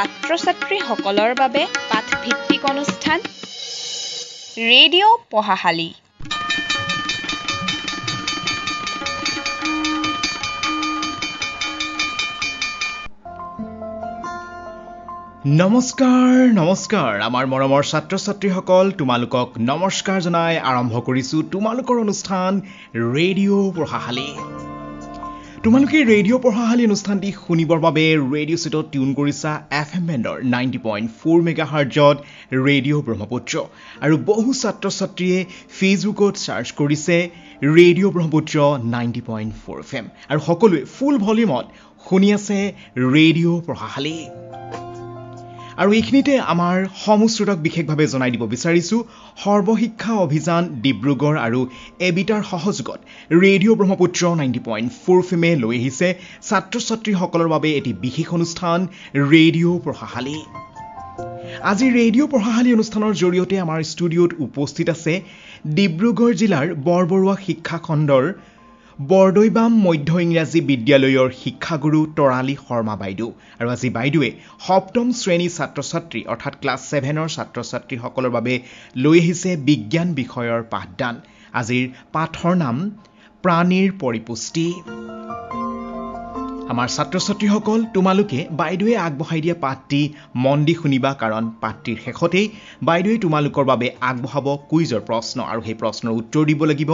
ছাত্ৰ-ছাত্ৰীসকলৰ বাবে পাঠভিত্তিক অনুষ্ঠান ৰেডিঅ' পঢ়াশালী। নমস্কাৰ আমাৰ মৰমৰ ছাত্ৰ-ছাত্ৰীসকল, তোমালোকক নমস্কাৰ জনাই আৰম্ভ কৰিছোঁ তোমালোকৰ অনুষ্ঠান ৰেডিঅ' পঢ়াশালী। তোমালোকে ৰেডিঅ' পঢ়াশালী অনুষ্ঠানটি শুনিবৰ বাবে ৰেডিঅ' ছেটত টিউন কৰিছা FM বেণ্ডৰ 90.4 মেগাহাৰ্টজত ৰেডিঅ' ব্ৰহ্মপুত্ৰ, আৰু বহু ছাত্ৰ-ছাত্ৰীয়ে ফেচবুকত চাৰ্চ কৰিছে ৰেডিঅ' ব্ৰহ্মপুত্ৰ 90.4 FM, আৰু সকলোৱে ফুল ভলিউমত শুনি আছে ৰেডিঅ' পঢ়াশালী। আৰু এইখিনিতে আমাৰ সমশ্ৰোতক বিশেষভাৱে জনাই দিব বিচাৰিছোঁ, সৰ্বশিক্ষা অভিযান ডিব্ৰুগড় আৰু এবিটাৰ সহযোগত ৰেডিঅ' ব্ৰহ্মপুত্ৰ 90.4 FM লৈ আহিছে ছাত্ৰ-ছাত্ৰীসকলৰ বাবে এটি বিশেষ অনুষ্ঠান ৰেডিঅ' পঢ়াশালী। আজি ৰেডিঅ' পঢ়াশালী অনুষ্ঠানৰ জৰিয়তে আমাৰ ষ্টুডিঅ'ত উপস্থিত আছে ডিব্ৰুগড় জিলাৰ বৰবৰুৱা শিক্ষাখণ্ডৰ বৰদৈবাম মধ্য ইংৰাজী বিদ্যালয়ৰ শিক্ষাগুৰু তৰালী শৰ্মা বাইদেউ। আৰু আজি বাইদেৱে সপ্তম শ্ৰেণীৰ ছাত্ৰ-ছাত্ৰী অৰ্থাৎ ক্লাছ 7ৰ ছাত্ৰ-ছাত্ৰীসকলৰ বাবে লৈ আহিছে বিজ্ঞান বিষয়ৰ পাঠদান। আজিৰ পাঠৰ নাম প্ৰাণীৰ পৰিপুষ্টি। আমাৰ ছাত্ৰ-ছাত্ৰীসকল, তোমালোকে বাইদেৱে আগবঢ়াই দিয়া পাঠটি মন দি শুনিবা, কাৰণ পাঠটিৰ শেষতেই বাইদেৱে তোমালোকৰ বাবে আগবঢ়াব কুইজৰ প্ৰশ্ন, আৰু সেই প্ৰশ্নৰ উত্তৰ দিব লাগিব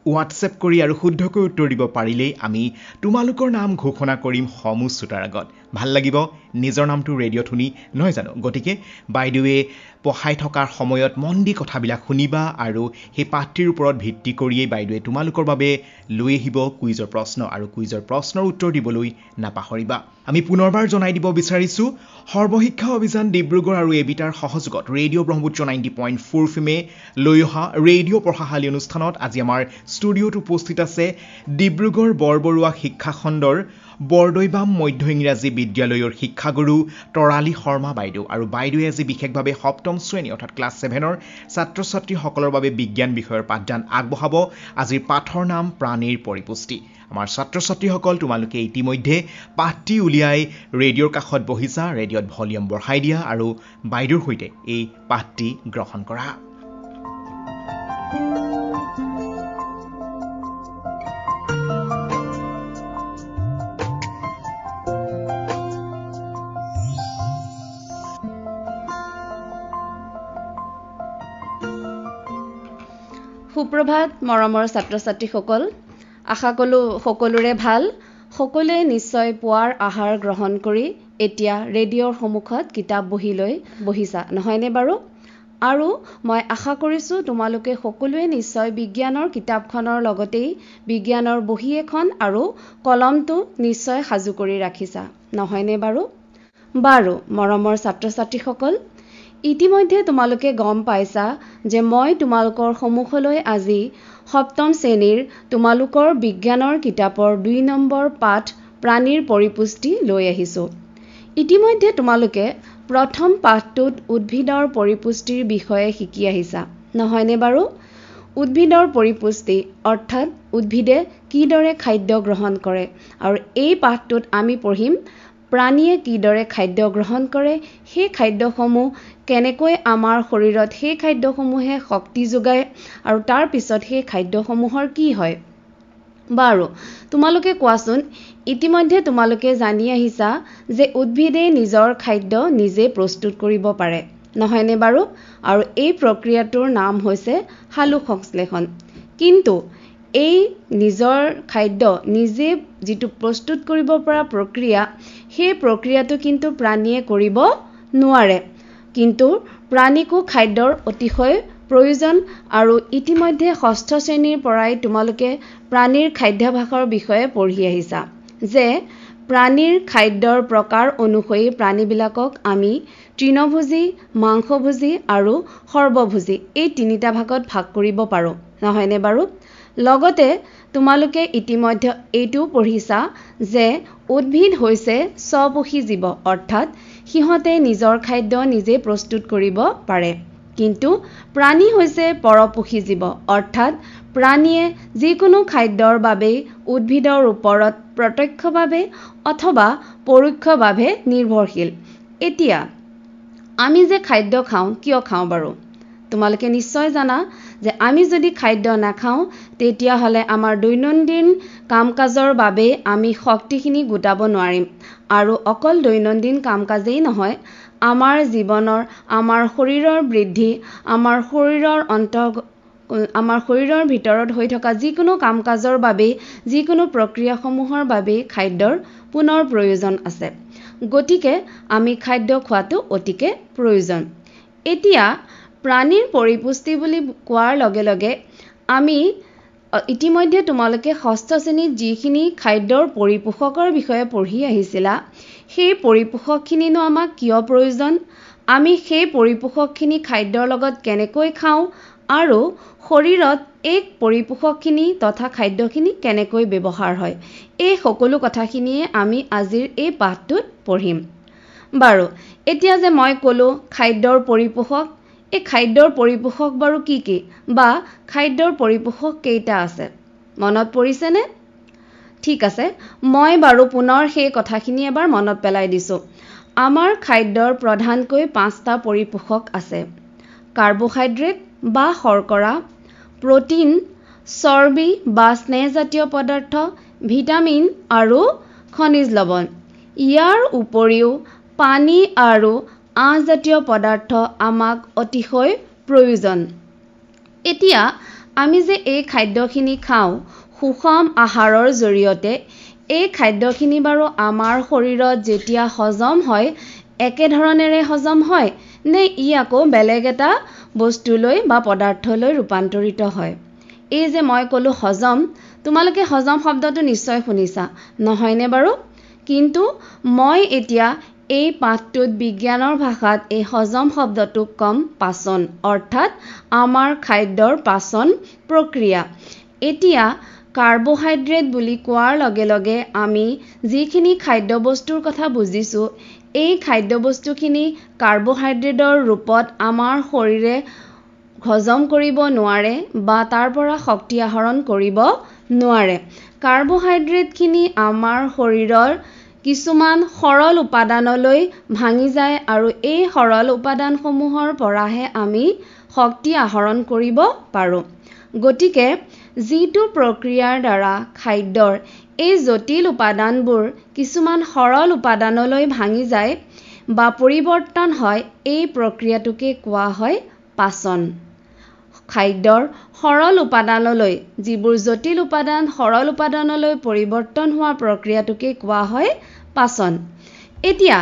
হোৱাটছএপ কৰি, আৰু শুদ্ধকৈ উত্তৰ দিব পাৰিলেই আমি তোমালোকৰ নাম ঘোষণা কৰিম সমূহ শ্ৰোতাৰ আগত। ভাল লাগিব নিজৰ নামটো ৰেডিঅ'ত শুনি, নহয় জানো? গতিকে বাইদেৱে পঢ়াই থকাৰ সময়ত মন দি কথাবিলাক শুনিবা, আৰু সেই পাঠটিৰ ওপৰত ভিত্তি কৰিয়েই বাইদেৱে তোমালোকৰ বাবে লৈ আহিব কুইজৰ প্ৰশ্ন, আৰু কুইজৰ প্ৰশ্নৰ উত্তৰ দিবলৈ নাপাহৰিবা। আমি পুনৰবাৰ জনাই দিব বিচাৰিছোঁ, সৰ্বশিক্ষা অভিযান ডিব্ৰুগড় আৰু এবিটাৰ সহযোগত ৰেডিঅ' ব্ৰহ্মপুত্ৰ 90.4 FM লৈ অহা ৰেডিঅ' পঢ়াশালী অনুষ্ঠানত আজি আমাৰ ষ্টুডিঅ'ত উপস্থিত আছে ডিব্ৰুগড় বৰবৰুৱা শিক্ষাখণ্ডৰ বৰদৈবাম মধ্য ইংৰাজী বিদ্যালয়ৰ শিক্ষাগুৰু তৰালী শৰ্মা বাইদেউ। আৰু বাইদেৱে আজি বিশেষভাৱে সপ্তম শ্ৰেণী অৰ্থাৎ ক্লাছ 7ৰ ছাত্ৰ-ছাত্ৰীসকলৰ বাবে বিজ্ঞান বিষয়ৰ পাঠদান আগবঢ়াব। আজিৰ পাঠৰ নাম প্ৰাণীৰ পৰিপুষ্টি। আমাৰ ছাত্ৰ-ছাত্ৰীসকল, তোমালোকে ইতিমধ্যে পাঠটি উলিয়াই ৰেডিঅ'ৰ কাষত বহিছা, ৰেডিঅ'ত ভলিউম বঢ়াই দিয়া আৰু বাইদেউৰ সৈতে এই পাঠটি গ্ৰহণ কৰা। সুপ্ৰভাত মৰমৰ ছাত্ৰ-ছাত্ৰীসকল, আশা কৰোঁ সকলোৰে ভাল। সকলোৱে নিশ্চয় পুৱাৰ আহাৰ গ্ৰহণ কৰি এতিয়া ৰেডিঅ'ৰ সন্মুখত কিতাপ বহি লৈ বহিছা, নহয়নে বাৰু? আৰু মই আশা কৰিছোঁ তোমালোকে সকলোৱে নিশ্চয় বিজ্ঞানৰ কিতাপখনৰ লগতেই বিজ্ঞানৰ বহী এখন আৰু কলমটো নিশ্চয় সাজু কৰি ৰাখিছা, নহয়নে বাৰু? বাৰু মৰমৰ ছাত্ৰ-ছাত্ৰীসকল, ইতিমধ্যে তোমালোকে গম পাইছা যে মই তোমালোকৰ সন্মুখলৈ আজি সপ্তম শ্ৰেণীৰ তোমালোকৰ বিজ্ঞানৰ কিতাপৰ 2 নম্বৰ পাঠ প্ৰাণীৰ পৰিপুষ্টি লৈ আহিছোঁ। ইতিমধ্যে তোমালোকে প্ৰথম পাঠটোত উদ্ভিদৰ পৰিপুষ্টিৰ বিষয়ে শিকি আহিছা, নহয়নে বাৰু? উদ্ভিদৰ পৰিপুষ্টি অৰ্থাৎ উদ্ভিদে কিদৰে খাদ্য গ্ৰহণ কৰে, আৰু এই পাঠটোত আমি পঢ়িম প্ৰাণীয়ে কিদৰে খাদ্য গ্ৰহণ কৰে, সেই খাদ্যসমূহ কেনেকৈ আমাৰ শৰীৰত সেই খাদ্যসমূহে শক্তি যোগায়, আৰু তাৰ পিছত সেই খাদ্যসমূহৰ কি হয়। বাৰু তোমালোকে কোৱাচোন, ইতিমধ্যে তোমালোকে জানি আহিছা যে উদ্ভিদে নিজৰ খাদ্য নিজে প্ৰস্তুত কৰিব পাৰে, নহয়নে বাৰু? আৰু এই প্ৰক্ৰিয়াটোৰ নাম হৈছে সালোকসংশ্লেষণ। কিন্তু এই নিজৰ খাদ্য নিজে যিটো প্ৰস্তুত কৰিব পৰা প্ৰক্ৰিয়া, সেই প্ৰক্ৰিয়াটো কিন্তু প্ৰাণীয়ে কৰিব নোৱাৰে। কিন্তু প্ৰাণীকো খাদ্যৰ অতিশয় প্ৰয়োজন, আৰু ইতিমধ্যে ষষ্ঠ শ্ৰেণীৰ পৰাই তোমালোকে প্ৰাণীৰ খাদ্যাভ্যাসৰ বিষয়ে পঢ়ি আহিছা যে প্ৰাণীৰ খাদ্যৰ প্ৰকাৰ অনুসৰি প্ৰাণীবিলাকক আমি তৃণভোজী, মাংসভোজী আৰু সৰ্বভোজী এই 3টা ভাগত ভাগ কৰিব পাৰোঁ, নহয়নে বাৰু? লগতে তোমালোকে ইতিমধ্যে এইটোও পঢ়িছা যে উদ্ভিদ হৈছে স্বপোষী জীৱ, অৰ্থাৎ সিহঁতে নিজৰ খাদ্য নিজে প্ৰস্তুত কৰিব পাৰে। কিন্তু প্ৰাণী হৈছে পৰপোষী জীৱ, অৰ্থাৎ প্ৰাণীয়ে যিকোনো খাদ্যৰ বাবে উদ্ভিদৰ ওপৰত প্ৰত্যক্ষভাৱে অথবা পৰোক্ষভাৱে নিৰ্ভৰশীল। এতিয়া আমি যে খাদ্য খাওঁ কিয় খাওঁ বাৰু? তোমালোকে নিশ্চয় জানা যে আমি যদি খাদ্য নাখাওঁ তেতিয়াহ'লে আমাৰ দৈনন্দিন কাম কাজৰ বাবে আমি শক্তিখিনি গোটাব নোৱাৰিম। আৰু অকল দৈনন্দিন কাম কাজেই নহয়, আমাৰ জীৱনৰ আমাৰ শৰীৰৰ বৃদ্ধি, আমাৰ শৰীৰৰ ভিতৰত হৈ থকা যিকোনো কাম কাজৰ বাবে, যিকোনো প্ৰক্ৰিয়াসমূহৰ বাবে খাদ্যৰ পুনৰ প্ৰয়োজন আছে। গতিকে আমি খাদ্য খোৱাটো অতিকে প্ৰয়োজন। এতিয়া প্ৰাণীৰ পৰিপুষ্টি বুলি কোৱাৰ লগে লগে আমি ইতিমধ্যে তোমালোকে ষষ্ঠ শ্ৰেণীত যিখিনি খাদ্যৰ পৰিপোষকৰ বিষয়ে পঢ়ি আহিছিলা, সেই পৰিপোষকখিনিনো আমাক কিয় প্ৰয়োজন, আমি সেই পৰিপোষকখিনি খাদ্যৰ লগত কেনেকৈ খাওঁ আৰু শৰীৰত এই পৰিপোষকখিনি তথা খাদ্যখিনি কেনেকৈ ব্যৱহাৰ হয়, এই সকলো কথাখিনিয়ে আমি আজিৰ এই পাঠটোত পঢ়িম। বাৰু, এতিয়া যে মই ক'লোঁ খাদ্যৰ পৰিপোষক, এই খাদ্যৰ পৰিপোষক বাৰু কি কি বা খাদ্যৰ পৰিপোষক কেইটা আছে মনত পৰিছেনে? ঠিক আছে, মই বাৰু পুনৰ সেই কথাখিনি এবাৰ মনত পেলাই দিছোঁ। আমাৰ খাদ্যৰ প্ৰধানকৈ 5টা পৰিপোষক আছে: কাৰ্বহাইড্ৰেট বা শৰ্কৰা, প্ৰটিন, চৰ্বি বা স্নেহজাতীয় পদাৰ্থ, ভিটামিন আৰু খনিজ লৱণ। ইয়াৰ উপৰিও পানী আৰু আঁহজাতীয় পদাৰ্থ আমাক অতিশয় প্ৰয়োজন। এতিয়া আমি যে এই খাদ্যখিনি খাওঁ সুষম আহাৰৰ জৰিয়তে, এই খাদ্যখিনি বাৰু আমাৰ শৰীৰত যেতিয়া হজম হয় একেধৰণেৰে হজম হয় নে ই আকৌ বেলেগ এটা বস্তুলৈ বা পদাৰ্থলৈ ৰূপান্তৰিত হয়? এই যে মই ক'লোঁ হজম, তোমালোকে হজম শব্দটো নিশ্চয় শুনিছা, নহয়নে বাৰু? কিন্তু মই এতিয়া এই পাঠটোত বিজ্ঞানৰ ভাষাত এই হজম শব্দটোক কম পাচন, অৰ্থাৎ আমাৰ খাদ্যৰ পাচন প্ৰক্ৰিয়া। এতিয়া কাৰ্বহাইড্ৰেট বুলি কোৱাৰ লগে লগে আমি যিখিনি খাদ্যবস্তুৰ কথা বুজিছোঁ, এই খাদ্যবস্তুখিনি কাৰ্বহাইড্ৰেটৰ ৰূপত আমাৰ শৰীৰে হজম কৰিব নোৱাৰে বা তাৰ পৰা শক্তি আহৰণ কৰিব নোৱাৰে। কাৰ্বহাইড্ৰেটখিনি আমাৰ শৰীৰৰ কিছুমান সৰল উপাদানলৈ ভাঙি যায় আৰু এই সৰল উপাদানসমূহৰ পৰাহে আমি শক্তি আহৰণ কৰিব পাৰোঁ। গতিকে যিটো প্ৰক্ৰিয়াৰ দ্বাৰা খাদ্যৰ এই জটিল উপাদানবোৰ কিছুমান সৰল উপাদানলৈ ভাঙি যায় বা পৰিৱৰ্তন হয়, এই প্ৰক্ৰিয়াটোকে কোৱা হয় পাচন। খাদ্যৰ সৰল উপাদানলৈ, যিবোৰ জটিল উপাদান সৰল উপাদানলৈ পৰিৱৰ্তন হোৱা প্ৰক্ৰিয়াটোকে কোৱা হয় পাচন। এতিয়া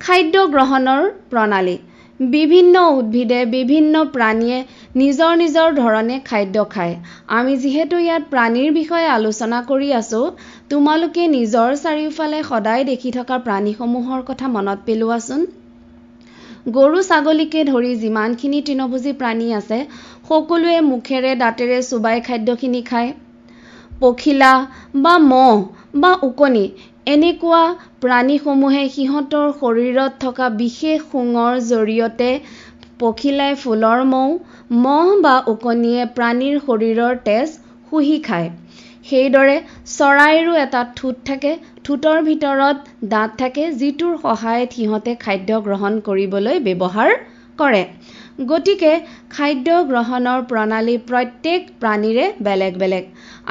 খাদ্য গ্ৰহণৰ প্ৰণালী। বিভিন্ন উদ্ভিদে, বিভিন্ন প্ৰাণীয়ে নিজৰ নিজৰ ধৰণে খাদ্য খায়। আমি যিহেতু ইয়াত প্ৰাণীৰ বিষয়ে আলোচনা কৰি আছোঁ, তোমালোকে নিজৰ চাৰিওফালে সদায় দেখি থকা প্ৰাণীসমূহৰ কথা মনত পেলোৱাচোন। গৰু ছাগলীকে ধৰি যিমানখিনি তৃণভোজী প্ৰাণী আছে সকলোৱে মুখেৰে দাঁতেৰে চোবাই খাদ্যখিনি খায়। পখিলা বা মহ বা ওকণি এনেকুৱা প্ৰাণীসমূহে সিহঁতৰ শৰীৰত থকা বিশেষ শুঙৰ জৰিয়তে পখিলাই ফুলৰ মহ বা ওকণিয়ে প্ৰাণীৰ শৰীৰৰ তেজ শুহি খায়। সেইদৰে চৰাইৰো এটা ঠোঁট থাকে, ঠোঁটৰ ভিতৰত দাঁত থাকে, যিটোৰ সহায়ত সিহঁতে খাদ্য গ্ৰহণ কৰিবলৈ ব্যৱহাৰ কৰে। গতিকে খাদ্য গ্ৰহণৰ প্ৰণালী প্ৰত্যেক প্ৰাণীৰে বেলেগ বেলেগ।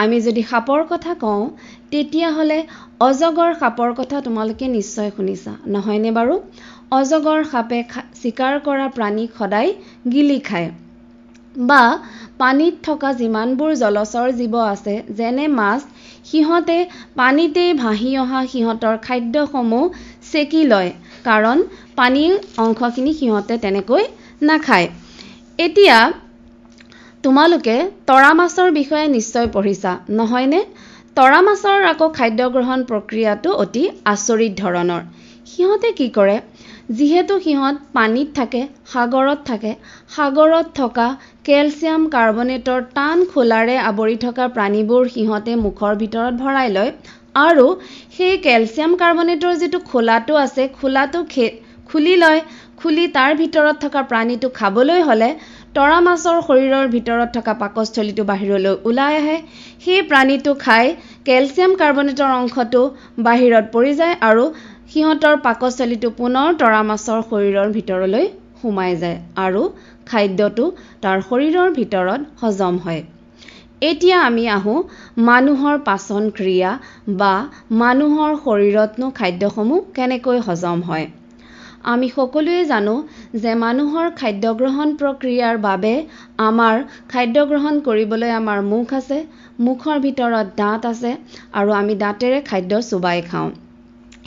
আমি যদি সাপৰ কথা কওঁ তেতিয়াহ'লে অজগৰ সাপৰ কথা তোমালোকে নিশ্চয় শুনিছা, নহয়নে বাৰু? অজগৰ সাপে চিকাৰ কৰা প্ৰাণীক সদায় গিলি খায়। বা পানীত থকা যিমানবোৰ জলচৰ জীৱ আছে যেনে মাছ, সিহঁতে পানীতেই ভাহি অহা সিহঁতৰ খাদ্যসমূহ চেকি লয়, কাৰণ পানীৰ অংশখিনি সিহঁতে তেনেকৈ নাখায়। এতিয়া তোমালোকে তৰা মাছৰ বিষয়ে নিশ্চয় পঢ়িছা, নহয়নে? তৰা মাছৰ আকৌ খাদ্য গ্ৰহণ প্ৰক্ৰিয়াটো অতি আচৰিত ধৰণৰ। সিহঁতে কি কৰে, যিহেতু সিহঁত পানীত থাকে, সাগৰত থকা কেলছিয়াম কাৰ্বনেটৰ টান খোলাৰে আৱৰি থকা প্ৰাণীবোৰ সিহঁতে মুখৰ ভিতৰত ভৰাই লয় আৰু সেই কেলছিয়াম কাৰ্বনেটৰ যিটো খোলাটো আছে, খোলাটো খুলি লয়। খুলি তাৰ ভিতৰত থকা প্ৰাণীটো খাবলৈ হ'লে তৰা মাছৰ শৰীৰৰ ভিতৰত থকা পাকস্থলীটো বাহিৰলৈ ওলাই আহে। সেই প্ৰাণীটো খাই কেলছিয়াম কাৰ্বনেটৰ অংশটো বাহিৰত পৰি যায় আৰু সিহঁতৰ পাকস্থলীটো পুনৰ তৰা মাছৰ শৰীৰৰ ভিতৰলৈ সোমাই যায় আৰু খাদ্যটো তাৰ শৰীৰৰ ভিতৰত হজম হয়। এতিয়া আমি আহোঁ মানুহৰ পাচন ক্ৰিয়া বা মানুহৰ শৰীৰতনো খাদ্যসমূহ কেনেকৈ হজম হয়। আমি সকলোৱে জানো যে মানুহৰ খাদ্য গ্ৰহণ প্ৰক্ৰিয়াৰ বাবে আমাৰ খাদ্য গ্ৰহণ কৰিবলৈ আমাৰ মুখ আছে, মুখৰ ভিতৰত দাঁত আছে আৰু আমি দাঁতেৰে খাদ্য চোবাই খাওঁ।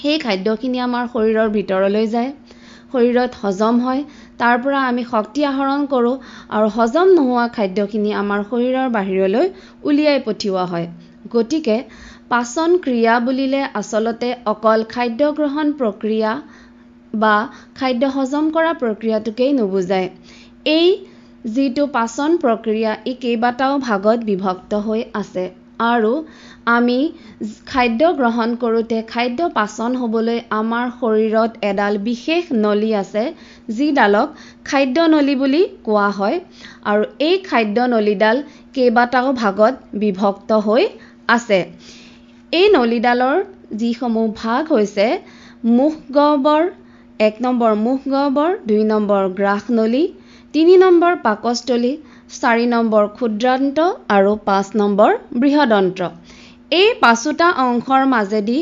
সেই খাদ্যখিনি আমাৰ শৰীৰৰ ভিতৰলৈ যায়, শৰীৰত হজম হয়, তাৰ পৰা আমি শক্তি আহৰণ কৰোঁ আৰু হজম নোহোৱা খাদ্যখিনি আমাৰ শৰীৰৰ বাহিৰলৈ উলিয়াই পঠিওৱা হয়। গতিকে পাচন ক্ৰিয়া বুলিলে আচলতে অকল খাদ্য গ্ৰহণ প্ৰক্ৰিয়া বা খাদ্য হজম কৰা প্ৰক্ৰিয়াটোকেই নুবুজায়। এই যিটো পাচন প্ৰক্ৰিয়া ই কেইবাটাও ভাগত বিভক্ত হৈ আছে আৰু আমি খাদ্য গ্ৰহণ কৰোঁতে খাদ্য পাচন হ'বলৈ আমাৰ শৰীৰত এডাল বিশেষ নলী আছে, যিডালক খাদ্য নলী বুলি কোৱা হয় আৰু এই খাদ্য নলীডাল কেইবাটাও ভাগত বিভক্ত হৈ আছে। এই নলীডালৰ যিসমূহ ভাগ হৈছে মুখগহ্বৰ, 1 নম্বৰ মুখগহ্বৰ, 2 নম্বৰ গ্ৰাহনলী, 3 নম্বৰ পাকস্থলী, 4 নম্বৰ ক্ষুদ্ৰান্ত আৰু 5 নম্বৰ বৃহদন্ত্ৰ। এই পাঁচোটা অংশৰ মাজেদি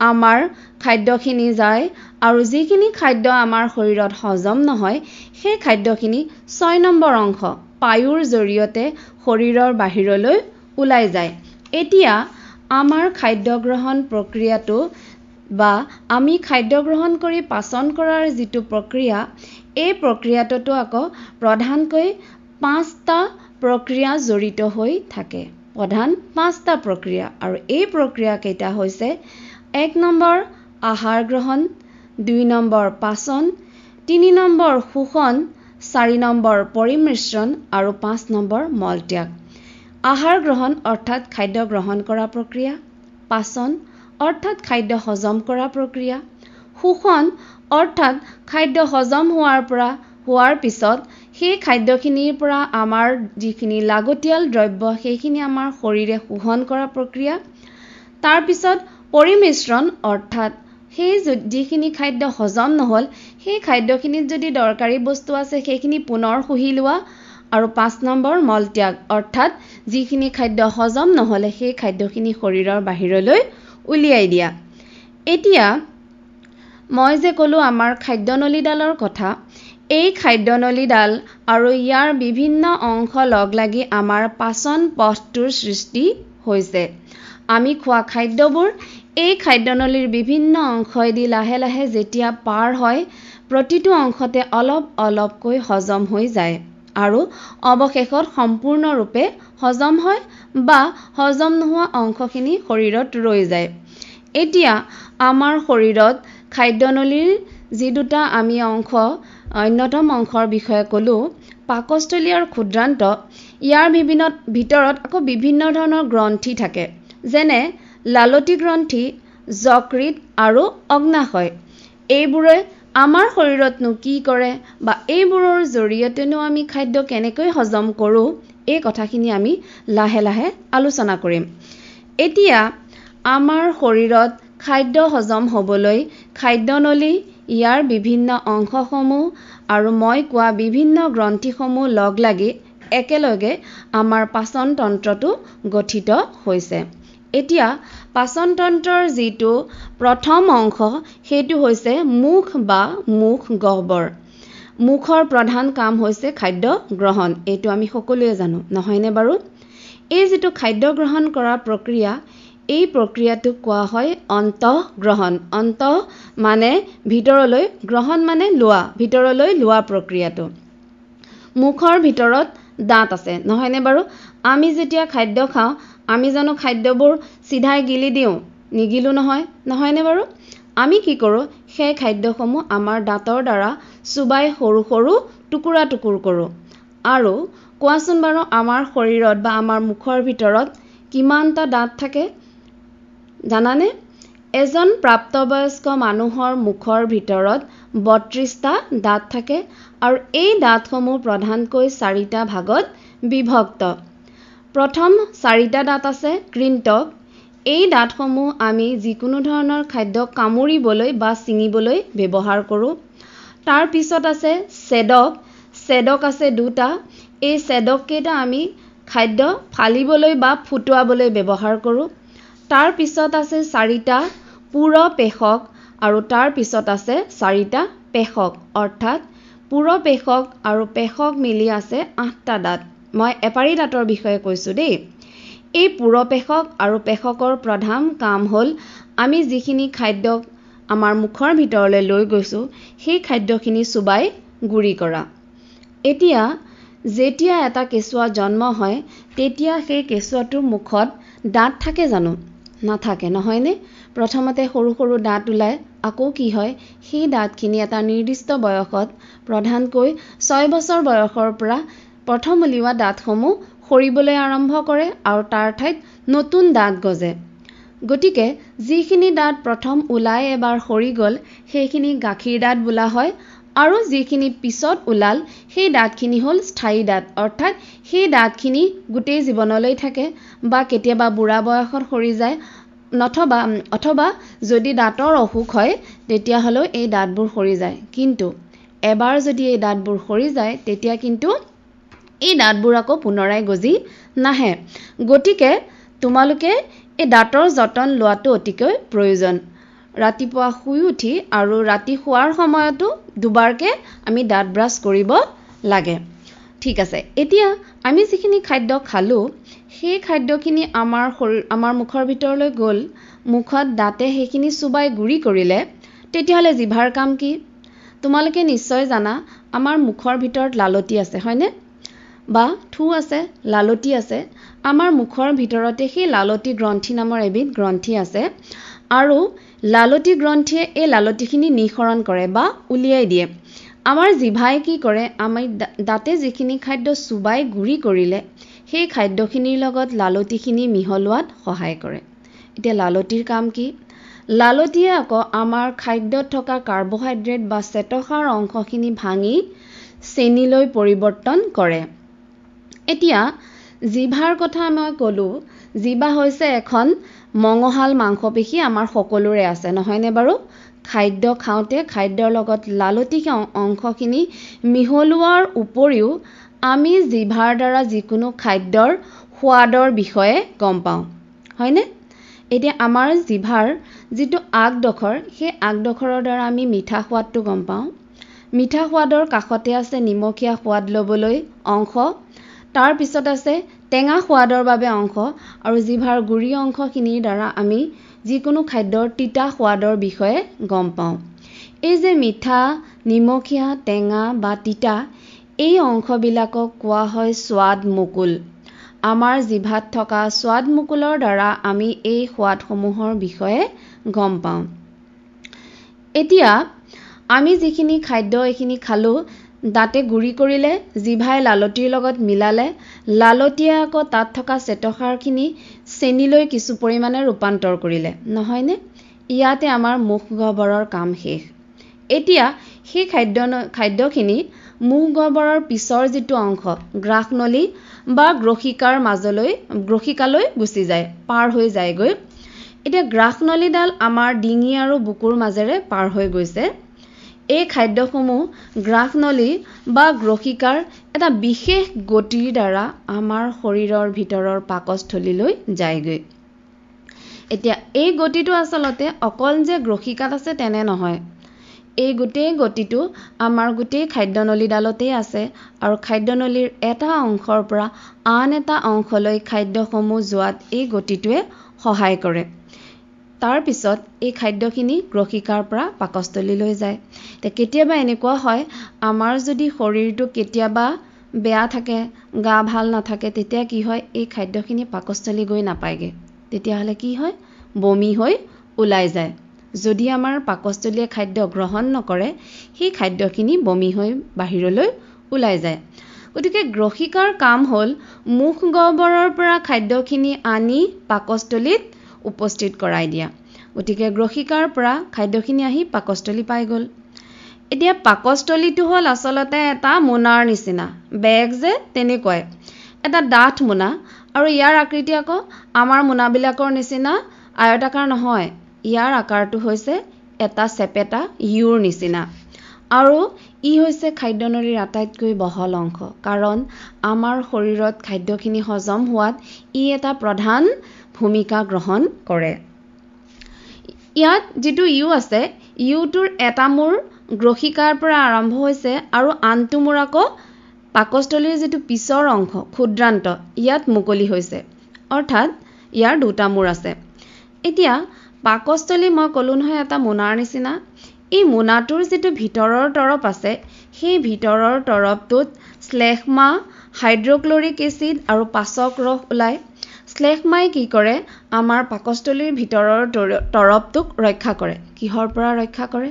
আমাৰ খাদ্যখিনি যায় আৰু যিখিনি খাদ্য আমাৰ শৰীৰত হজম নহয় সেই খাদ্যখিনি 6 নম্বৰ অংশ পায়ুৰ জৰিয়তে শৰীৰৰ বাহিৰলৈ ওলাই যায়। এতিয়া আমাৰ খাদ্য গ্ৰহণ প্ৰক্ৰিয়াটো বা আমি খাদ্য গ্ৰহণ কৰি পাচন কৰাৰ যিটো প্ৰক্ৰিয়া, এই প্ৰক্ৰিয়াটোতো আকৌ প্ৰধানকৈ 5টা প্ৰক্ৰিয়া জড়িত হৈ থাকে। প্ৰধান 5টা প্ৰক্ৰিয়া আৰু এই প্ৰক্ৰিয়া কেইটা হৈছে 1 নম্বৰ আহাৰ গ্ৰহণ, 2 নম্বৰ পাচন, 3 নম্বৰ শোষণ, 4 নম্বৰ পৰিমিশ্ৰণ আৰু 5 নম্বৰ মলত্যাগ। আহাৰ গ্ৰহণ অৰ্থাৎ খাদ্য গ্ৰহণ কৰা প্ৰক্ৰিয়া, পাচন অৰ্থাৎ খাদ্য হজম কৰা প্ৰক্ৰিয়া, শোষণ অৰ্থাৎ খাদ্য হজম হোৱাৰ পিছত সেই খাদ্যখিনিৰ পৰা আমাৰ যিখিনি লাগতিয়াল দ্ৰব্য সেইখিনি আমাৰ শৰীৰে শোষণ কৰা প্ৰক্ৰিয়া, তাৰপিছত পৰিমিশ্ৰণ অৰ্থাৎ সেই যিখিনি খাদ্য হজম নহ'ল সেই খাদ্যখিনিত যদি দৰকাৰী বস্তু আছে সেইখিনি পুনৰ শুহি লোৱা আৰু 5 নম্বৰ মলত্যাগ অৰ্থাৎ যিখিনি খাদ্য হজম নহ'লে সেই খাদ্যখিনি শৰীৰৰ বাহিৰলৈ উলিয়াই দিয়া। এতিয়া মই যে ক'লোঁ আমাৰ খাদ্যনলীডালৰ কথা, এই খাদ্যনলীডাল আৰু ইয়াৰ বিভিন্ন অংশ লগ লাগি আমাৰ পাচন পথটোৰ সৃষ্টি হৈছে। আমি খোৱা খাদ্যবোৰ এই খাদ্যনলীৰ বিভিন্ন অংশইদি লাহে লাহে যেতিয়া পাৰ হয়, প্ৰতিটো অংশতে অলপ অলপকৈ হজম হৈ যায় আৰু অৱশেষত সম্পূৰ্ণৰূপে হজম হয় বা হজম নোহোৱা অংশখিনি শৰীৰত ৰৈ যায়। এতিয়া আমাৰ শৰীৰত খাদ্যনলীৰ যি দুটা আমি অন্যতম অংশৰ বিষয়ে ক'লোঁ, পাকস্থলী আৰু ক্ষুদ্ৰান্ত, ইয়াৰ ভিতৰত আকৌ বিভিন্ন ধৰণৰ গ্ৰন্থি থাকে, যেনে লালতী গ্ৰন্থি, যকৃত আৰু অগ্নাশয়। এইবোৰে আমাৰ শৰীৰতনো কি কৰে বা এইবোৰৰ জৰিয়তেনো আমি খাদ্য কেনেকৈ হজম কৰোঁ, এই কথাখিনি আমি লাহে লাহে আলোচনা কৰিম। এতিয়া আমাৰ শৰীৰত খাদ্য হজম হ'বলৈ খাদ্যনলী, ইয়াৰ বিভিন্ন অংশসমূহ আৰু মই কোৱা বিভিন্ন গ্ৰন্থিসমূহ লগ লাগি একেলগে আমাৰ পাচন তন্ত্ৰটো গঠিত হৈছে। এতিয়া পাচন তন্ত্ৰৰ যিটো প্ৰথম অংশ সেইটো হৈছে মুখ বা মুখগহ্বৰ। মুখৰ প্ৰধান কাম হৈছে খাদ্য গ্ৰহণ, এইটো আমি সকলোৱে জানো, নহয়নে বাৰু? এই যিটো খাদ্য গ্ৰহণ কৰা প্ৰক্ৰিয়া, এই প্ৰক্ৰিয়াটোক কোৱা হয় অন্তঃগ্ৰহণ। অন্তঃ মানে ভিতৰলৈ, গ্ৰহণ মানে লোৱা, ভিতৰলৈ লোৱা প্ৰক্ৰিয়াটো। মুখৰ ভিতৰত দাঁত আছে, নহয়নে বাৰু? আমি যেতিয়া খাদ্য খাওঁ আমি জানো খাদ্যবোৰ চিধাই গিলি দিওঁ? নিগিলো নহয়, নহয়নে বাৰু? আমি কি কৰোঁ, সেই খাদ্যসমূহ আমাৰ দাঁতৰ দ্বাৰা চোবাই সৰু সৰু টুকুৰা টুকুৰ কৰোঁ। আৰু কোৱাচোন বাৰু আমাৰ শৰীৰত বা আমাৰ মুখৰ ভিতৰত কিমানটা দাঁত থাকে জানানে? এজন প্ৰাপ্তবয়স্ক মানুহৰ মুখৰ ভিতৰত 32টা দাঁত থাকে আৰু এই দাঁতসমূহ প্ৰধানকৈ 4টা ভাগত বিভক্ত। প্ৰথম 4টা দাঁত আছে কৃন্তক, এই দাঁতসমূহ আমি যিকোনো ধৰণৰ খাদ্য কামুৰিবলৈ বা ছিঙিবলৈ ব্যৱহাৰ কৰোঁ। তাৰ পিছত আছে ছেদক। ছেদক আছে দুটা। এই ছেদককেইটা আমি খাদ্য ফালিবলৈ বা ফুটোৱাবলৈ ব্যৱহাৰ কৰোঁ। তাৰ পিছত আছে 4টা পুৰপেশক আৰু তাৰ পিছত আছে 4টা পেশক, অৰ্থাৎ পুৰপেশক আৰু পেশক মিলি আছে 8টা দাঁত। মই এপাৰি দাঁতৰ বিষয়ে কৈছোঁ দেই। এই পুৰপেশক আৰু পেশকৰ প্ৰধান কাম হ'ল আমি যিখিনি খাদ্য আমাৰ মুখৰ ভিতৰলৈ লৈ গৈছোঁ সেই খাদ্যখিনি চুবাই গুৰি কৰা। এতিয়া যেতিয়া এটা কেঁচুৱা জন্ম হয় তেতিয়া সেই কেঁচুৱাটোৰ মুখত দাঁত থাকে জানো? নাথাকে, নহয়নে? প্ৰথমতে সৰু সৰু দাঁত ওলায়, আকৌ কি হয় সেই দাঁতখিনি এটা নিৰ্দিষ্ট বয়সত, প্ৰধানকৈ 6 বছৰ বয়সৰ পৰা প্ৰথম উলিওৱা দাঁতসমূহ সৰিবলৈ আৰম্ভ কৰে আৰু তাৰ ঠাইত নতুন দাঁত গজে। গতিকে যিখিনি দাঁত প্ৰথম ওলাই এবাৰ সৰি গ'ল সেইখিনি গাখীৰ দাঁত বোলা হয়, আৰু যিখিনি পিছত ওলাল সেই দাঁতখিনি হ'ল স্থায়ী দাঁত, অৰ্থাৎ সেই দাঁতখিনি গোটেই জীৱনলৈ থাকে বা কেতিয়াবা বুঢ়া বয়সত সৰি যায়, অথবা যদি দাঁতৰ অসুখ হয় তেতিয়াহ'লেও এই দাঁতবোৰ সৰি যায়। কিন্তু এবাৰ যদি এই দাঁতবোৰ সৰি যায় তেতিয়া কিন্তু এই দাঁতবোৰ আকৌ পুনৰাই গজি নাহে। গতিকে তোমালোকে এই দাঁতৰ যতন লোৱাটো অতিকৈ প্ৰয়োজন। ৰাতিপুৱা শুই উঠি আৰু ৰাতি শোৱাৰ সময়তো দুবাৰকৈ আমি দাঁত ব্ৰাছ কৰিব লাগে। ঠিক আছে, এতিয়া আমি যিখিনি খাদ্য খালোঁ সেই খাদ্যখিনি আমাৰ মুখৰ ভিতৰলৈ গ'ল, মুখত দাঁতে সেইখিনি চুবাই গুৰি কৰিলে, তেতিয়াহ'লে জিভাৰ কাম কি? তোমালোকে নিশ্চয় জানা আমাৰ মুখৰ ভিতৰত লালতি আছে, হয়নে? বা থু আছে, লালতি আছে। আমাৰ মুখৰ ভিতৰতে সেই লালতি গ্ৰন্থি নামৰ এবিধ গ্ৰন্থি আছে, আৰু লালতি গ্ৰন্থিয়ে এই লালতিখিনি নিঃসৰণ কৰে বা উলিয়াই দিয়ে। আমাৰ জিভাই কি কৰে, আমি দাঁতে যিখিনি খাদ্য চুবাই গুৰি কৰিলে সেই খাদ্যখিনিৰ লগত লালতিখিনি মিহলোৱাত সহায় কৰে। এতিয়া লালতিৰ কাম কি? লালতিয়ে আকৌ আমাৰ খাদ্যত থকা কাৰ্বহাইড্ৰেট বা শ্বেতসাৰ অংশখিনি ভাঙি চেনিলৈ পৰিৱৰ্তন কৰে। এতিয়া জিভাৰ কথা মই ক'লোঁ, জিভা হৈছে এখন মঙহাল মাংসপেশী আমাৰ সকলোৰে আছে, নহয়নে বাৰু? খাদ্য খাওঁতে খাদ্যৰ লগত লালতি অংশখিনি মিহলোৱাৰ উপৰিও আমি জিভাৰ দ্বাৰা যিকোনো খাদ্যৰ সোৱাদৰ বিষয়ে গম পাওঁ, হয়নে? এতিয়া আমাৰ জিভাৰ যিটো আগডোখৰ, সেই আগডোখৰৰ দ্বাৰা আমি মিঠা সোৱাদটো গম পাওঁ। মিঠা সোৱাদৰ কাষতে আছে নিমখীয়া সোৱাদ ল'বলৈ অংশ, তাৰ পিছত আছে টেঙা সোৱাদৰ বাবে অংশ, আৰু জিভাৰ গুৰি অংশখিনিৰ দ্বাৰা আমি যিকোনো খাদ্যৰ তিতা সোৱাদৰ বিষয়ে গম পাওঁ। এই যে মিঠা, নিমখীয়া, টেঙা বা তিতা, এই অংশবিলাকক কোৱা হয় স্বাদ মুকুল। আমাৰ জিভাত থকা স্বাদ মুকুলৰ দ্বাৰা আমি এই সোৱাদসমূহৰ বিষয়ে গম পাওঁ। এতিয়া আমি যিখিনি খাদ্য এইখিনি খালোঁ, দাঁতে গুৰি কৰিলে, জিভাই লালতিৰ লগত মিলালে, লালতিয়ে আকৌ তাত থকা শ্বেতসাৰখিনি চেনিলৈ কিছু পৰিমাণে ৰূপান্তৰ কৰিলে, নহয়নে? ইয়াতে আমাৰ মুখ গহ্বৰৰ কাম শেষ। এতিয়া সেই খাদ্যখিনি মুখ গহ্বৰৰ পিছৰ যিটো অংশ, গ্ৰাহনলী বা গ্ৰহিকালৈ গুচি যায়, পাৰ হৈ যায়গৈ। এতিয়া গ্ৰাহনলীডাল আমাৰ ডিঙি আৰু বুকুৰ মাজেৰে পাৰ হৈ গৈছে। এই খাদ্যসমূহ গ্ৰাহনলী বা গ্ৰহিকাৰ এটা বিশেষ গতিৰ দ্বাৰা আমাৰ শৰীৰৰ ভিতৰৰ পাকস্থলীলৈ যায়গৈ। এতিয়া এই গতিটো আচলতে অকল যে গ্ৰহিকাত আছে তেনে নহয়। এই গোটেই গতিটো আমাৰ গোটেই খাদ্যনলীডালতেই আছে, আৰু খাদ্যনলীৰ এটা অংশৰ পৰা আন এটা অংশলৈ খাদ্যসমূহ যোৱাত এই গতিটোৱে সহায় কৰে। তাৰ পিছত এই খাদ্যখিনি গ্ৰহিকাৰ পৰা পাকস্থলীলৈ যায়। কেতিয়াবা এনেকুৱা হয়, আমাৰ যদি শৰীৰটো কেতিয়াবা বেয়া থাকে, গা ভাল নাথাকে, তেতিয়া কি হয়, এই খাদ্যখিনি পাকস্থলী গৈ নাপায়গৈ। তেতিয়াহ'লে কি হয়, বমি হৈ ওলাই যায়। যদি আমাৰ পাকস্থলীয়ে খাদ্য গ্ৰহণ নকৰে, সেই খাদ্যখিনি বমি হৈ বাহিৰলৈ ওলাই যায়। গতিকে গ্ৰহিকাৰ কাম হ'ল মুখ গহ্বৰৰ পৰা খাদ্যখিনি আনি পাকস্থলীত উপস্থিত কৰাই দিয়া। গতিকে গ্ৰহিকাৰ পৰা খাদ্যখিনি আহি পাকস্থলী পাই গ'ল। এতিয়া পাকস্থলীটো হ'ল আচলতে এটা মোনাৰ নিচিনা, বেগ যে তেনেকুৱাই, এটা ডাঠ মোনা, আৰু ইয়াৰ আকৃতি আকৌ আমাৰ মোনাবিলাকৰ নিচিনা আয়তাকাৰ নহয়, ইয়াৰ আকাৰটো হৈছে এটা চেপেটা ইউৰ নিচিনা। আৰু ই হৈছে খাদ্যনলীৰ আটাইতকৈ বহল অংশ, কাৰণ আমাৰ শৰীৰত খাদ্যখিনি হজম হোৱাত ই এটা প্ৰধান ভূমিকা গ্ৰহণ কৰে। ইয়াত যিটো ইউ আছে, ইউটোৰ এটা মূৰ গ্ৰসিকাৰ পৰা আৰম্ভ হৈছে আৰু আনটো মূৰ আকৌ পাকস্থলীৰ যিটো পিছৰ অংশ ক্ষুদ্ৰান্ত ইয়াত মুকলি হৈছে, অৰ্থাৎ ইয়াৰ দুটা মূৰ আছে। এতিয়া পাকস্থলী মই ক'লো নহয় এটা মোনাৰ নিচিনা। এই মোনাটোৰ যিটো ভিতৰৰ তৰপ আছে, সেই ভিতৰৰ তৰপটোত শ্লেষ্মা, হাইড্ৰক্লৰিক এচিড আৰু পাচক ৰস ওলায়। শ্লেষ্মাই কি কৰে, আমাৰ পাকস্থলীৰ ভিতৰৰ তৰপটোক ৰক্ষা কৰে। কিহৰ পৰা ৰক্ষা কৰে?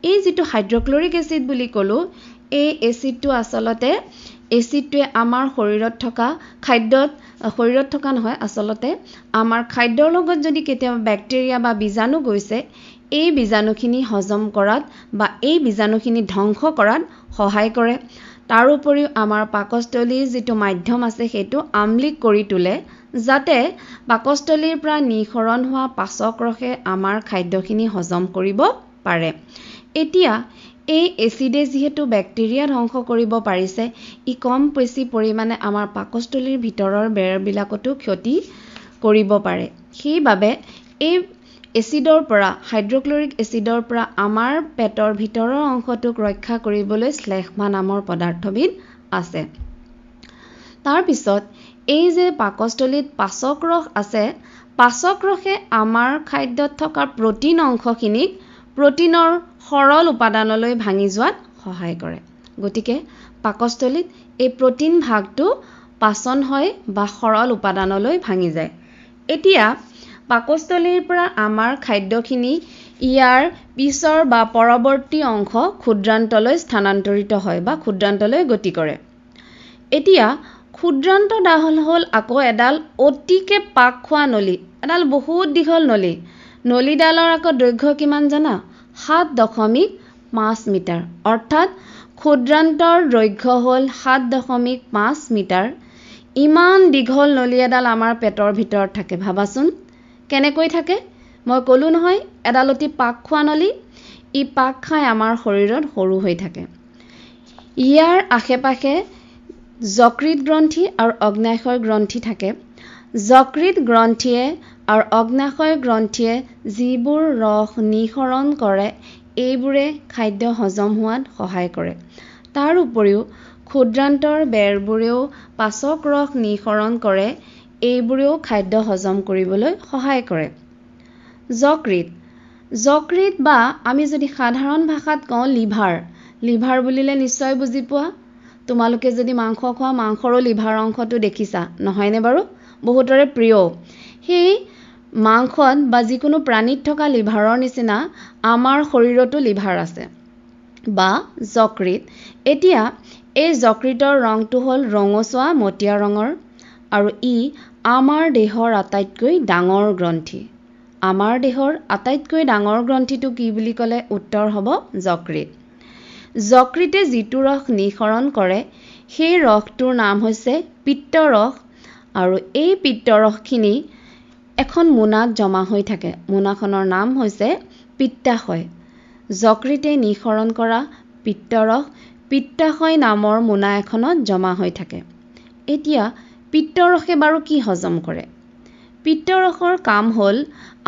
এই যিটো হাইড্ৰক্লৰিক এচিড বুলি ক'লো, এই এচিডটো আচলতে এচিডটোৱে আমাৰ শৰীৰত থকা আমাৰ খাদ্যৰ লগত যদি কেতিয়াবা বেক্টেৰিয়া বা বীজাণু গৈছে, এই বীজাণুখিনি হজম কৰাত বা এই বীজাণুখিনি ধ্বংস কৰাত সহায় কৰে। তাৰ উপৰিও আমাৰ পাকস্থলীৰ যিটো মাধ্যম আছে সেইটো আম্লিক কৰি তোলে, যাতে পাকস্থলীৰ পৰা নিঃসৰণ হোৱা পাচক ৰসে আমাৰ খাদ্যখিনি হজম কৰিব পাৰে। এতিয়া এই এচিডে যিহেতু বেক্টেৰিয়া ধ্বংস কৰিব পাৰিছে, ই কম বেছি পৰিমাণে আমাৰ পাকস্থলীৰ ভিতৰৰ বেৰবিলাকতো ক্ষতি কৰিব পাৰে। সেইবাবে এই এচিডৰ পৰা, হাইড্ৰক্লৰিক এচিডৰ পৰা আমাৰ পেটৰ ভিতৰৰ অংশটোক ৰক্ষা কৰিবলৈ শ্লেষ্মা নামৰ পদাৰ্থবিধ আছে। তাৰপিছত এই যে পাকস্থলীত পাচক ৰস আছে, পাচক ৰসে আমাৰ খাদ্যত থকা প্ৰটিন অংশখিনিক প্ৰটিনৰ সৰল উপাদানলৈ ভাঙি যোৱাত সহায় কৰে। গতিকে পাকস্থলীত এই প্ৰটিন ভাগটো পাচন হয় বা সৰল উপাদানলৈ ভাঙি যায়। এতিয়া পাকস্থলীৰ পৰা আমাৰ খাদ্যখিনি ইয়াৰ পিছৰ বা পৰৱৰ্তী অংশ ক্ষুদ্ৰান্তলৈ স্থানান্তৰিত হয় বা ক্ষুদ্ৰান্তলৈ গতি কৰে। এতিয়া ক্ষুদ্ৰান্তডাল হ'ল আকৌ এডাল অতিকে পাক খোৱা নলী, এডাল বহুত দীঘল নলী। নলীডালৰ আকৌ দৈৰ্ঘ্য কিমান জানা? 7.5 মিটাৰ, অৰ্থাৎ ক্ষুদ্ৰান্তৰ দৈৰ্ঘ্য হ'ল 7.5 মিটাৰ। ইমান দীঘল নলী এডাল আমাৰ পেটৰ ভিতৰত থাকে, ভাবাচোন কেনেকৈ থাকে। মই ক'লো নহয় এডাল অতি পাক খোৱা নলী, ই পাক খাই আমাৰ শৰীৰত সৰু হৈ থাকে। ইয়াৰ আশে পাশে যকৃত গ্ৰন্থি আৰু অগ্ন্যাশয় গ্ৰন্থি থাকে। যকৃত গ্ৰন্থিয়ে আৰু অগ্ন্যাশয় গ্ৰন্থিয়ে যিবোৰ ৰস নিঃসৰণ কৰে, এইবোৰে খাদ্য হজম হোৱাত সহায় কৰে। তাৰ উপৰিও ক্ষুদ্ৰান্তৰ বেৰবোৰেও পাচক ৰস নিঃসৰণ কৰে, এইবোৰেও খাদ্য হজম কৰিবলৈ সহায় কৰে। যকৃত বা আমি যদি সাধাৰণ ভাষাত কওঁ লিভাৰ বুলিলে নিশ্চয় বুজি পোৱা। তোমালোকে যদি মাংস খোৱা, মাংসৰো লিভাৰ অংশটো দেখিছা, নহয়নে বাৰু? বহুতৰে প্ৰিয়। সেই মাংসত বা যিকোনো প্ৰাণীত থকা লিভাৰৰ নিচিনা আমাৰ শৰীৰতো লিভাৰ আছে বা যকৃত। এতিয়া এই যকৃতৰ ৰংটো হ'ল ৰঙচুৱা মটীয়া ৰঙৰ আৰু ই আমাৰ দেহৰ আটাইতকৈ ডাঙৰ গ্ৰন্থি। আমাৰ দেহৰ আটাইতকৈ ডাঙৰ গ্ৰন্থিটো কি বুলি ক'লে উত্তৰ হ'ব যকৃত। যকৃতে যিটো ৰস নিঃসৰণ কৰে, সেই ৰসটোৰ নাম হৈছে পিত্তৰস আৰু এই পিত্তৰসখিনি এখন মোনাত জমা হৈ থাকে। মোনাখনৰ নাম হৈছে পিত্তাশয়। যকৃতে নিঃসৰণ কৰা পিত্তৰস পিত্তাশয় নামৰ মোনা এখনত জমা হৈ থাকে। এতিয়া পিত্তৰসে বাৰু কি হজম কৰে? পিত্তৰসৰ কাম হ'ল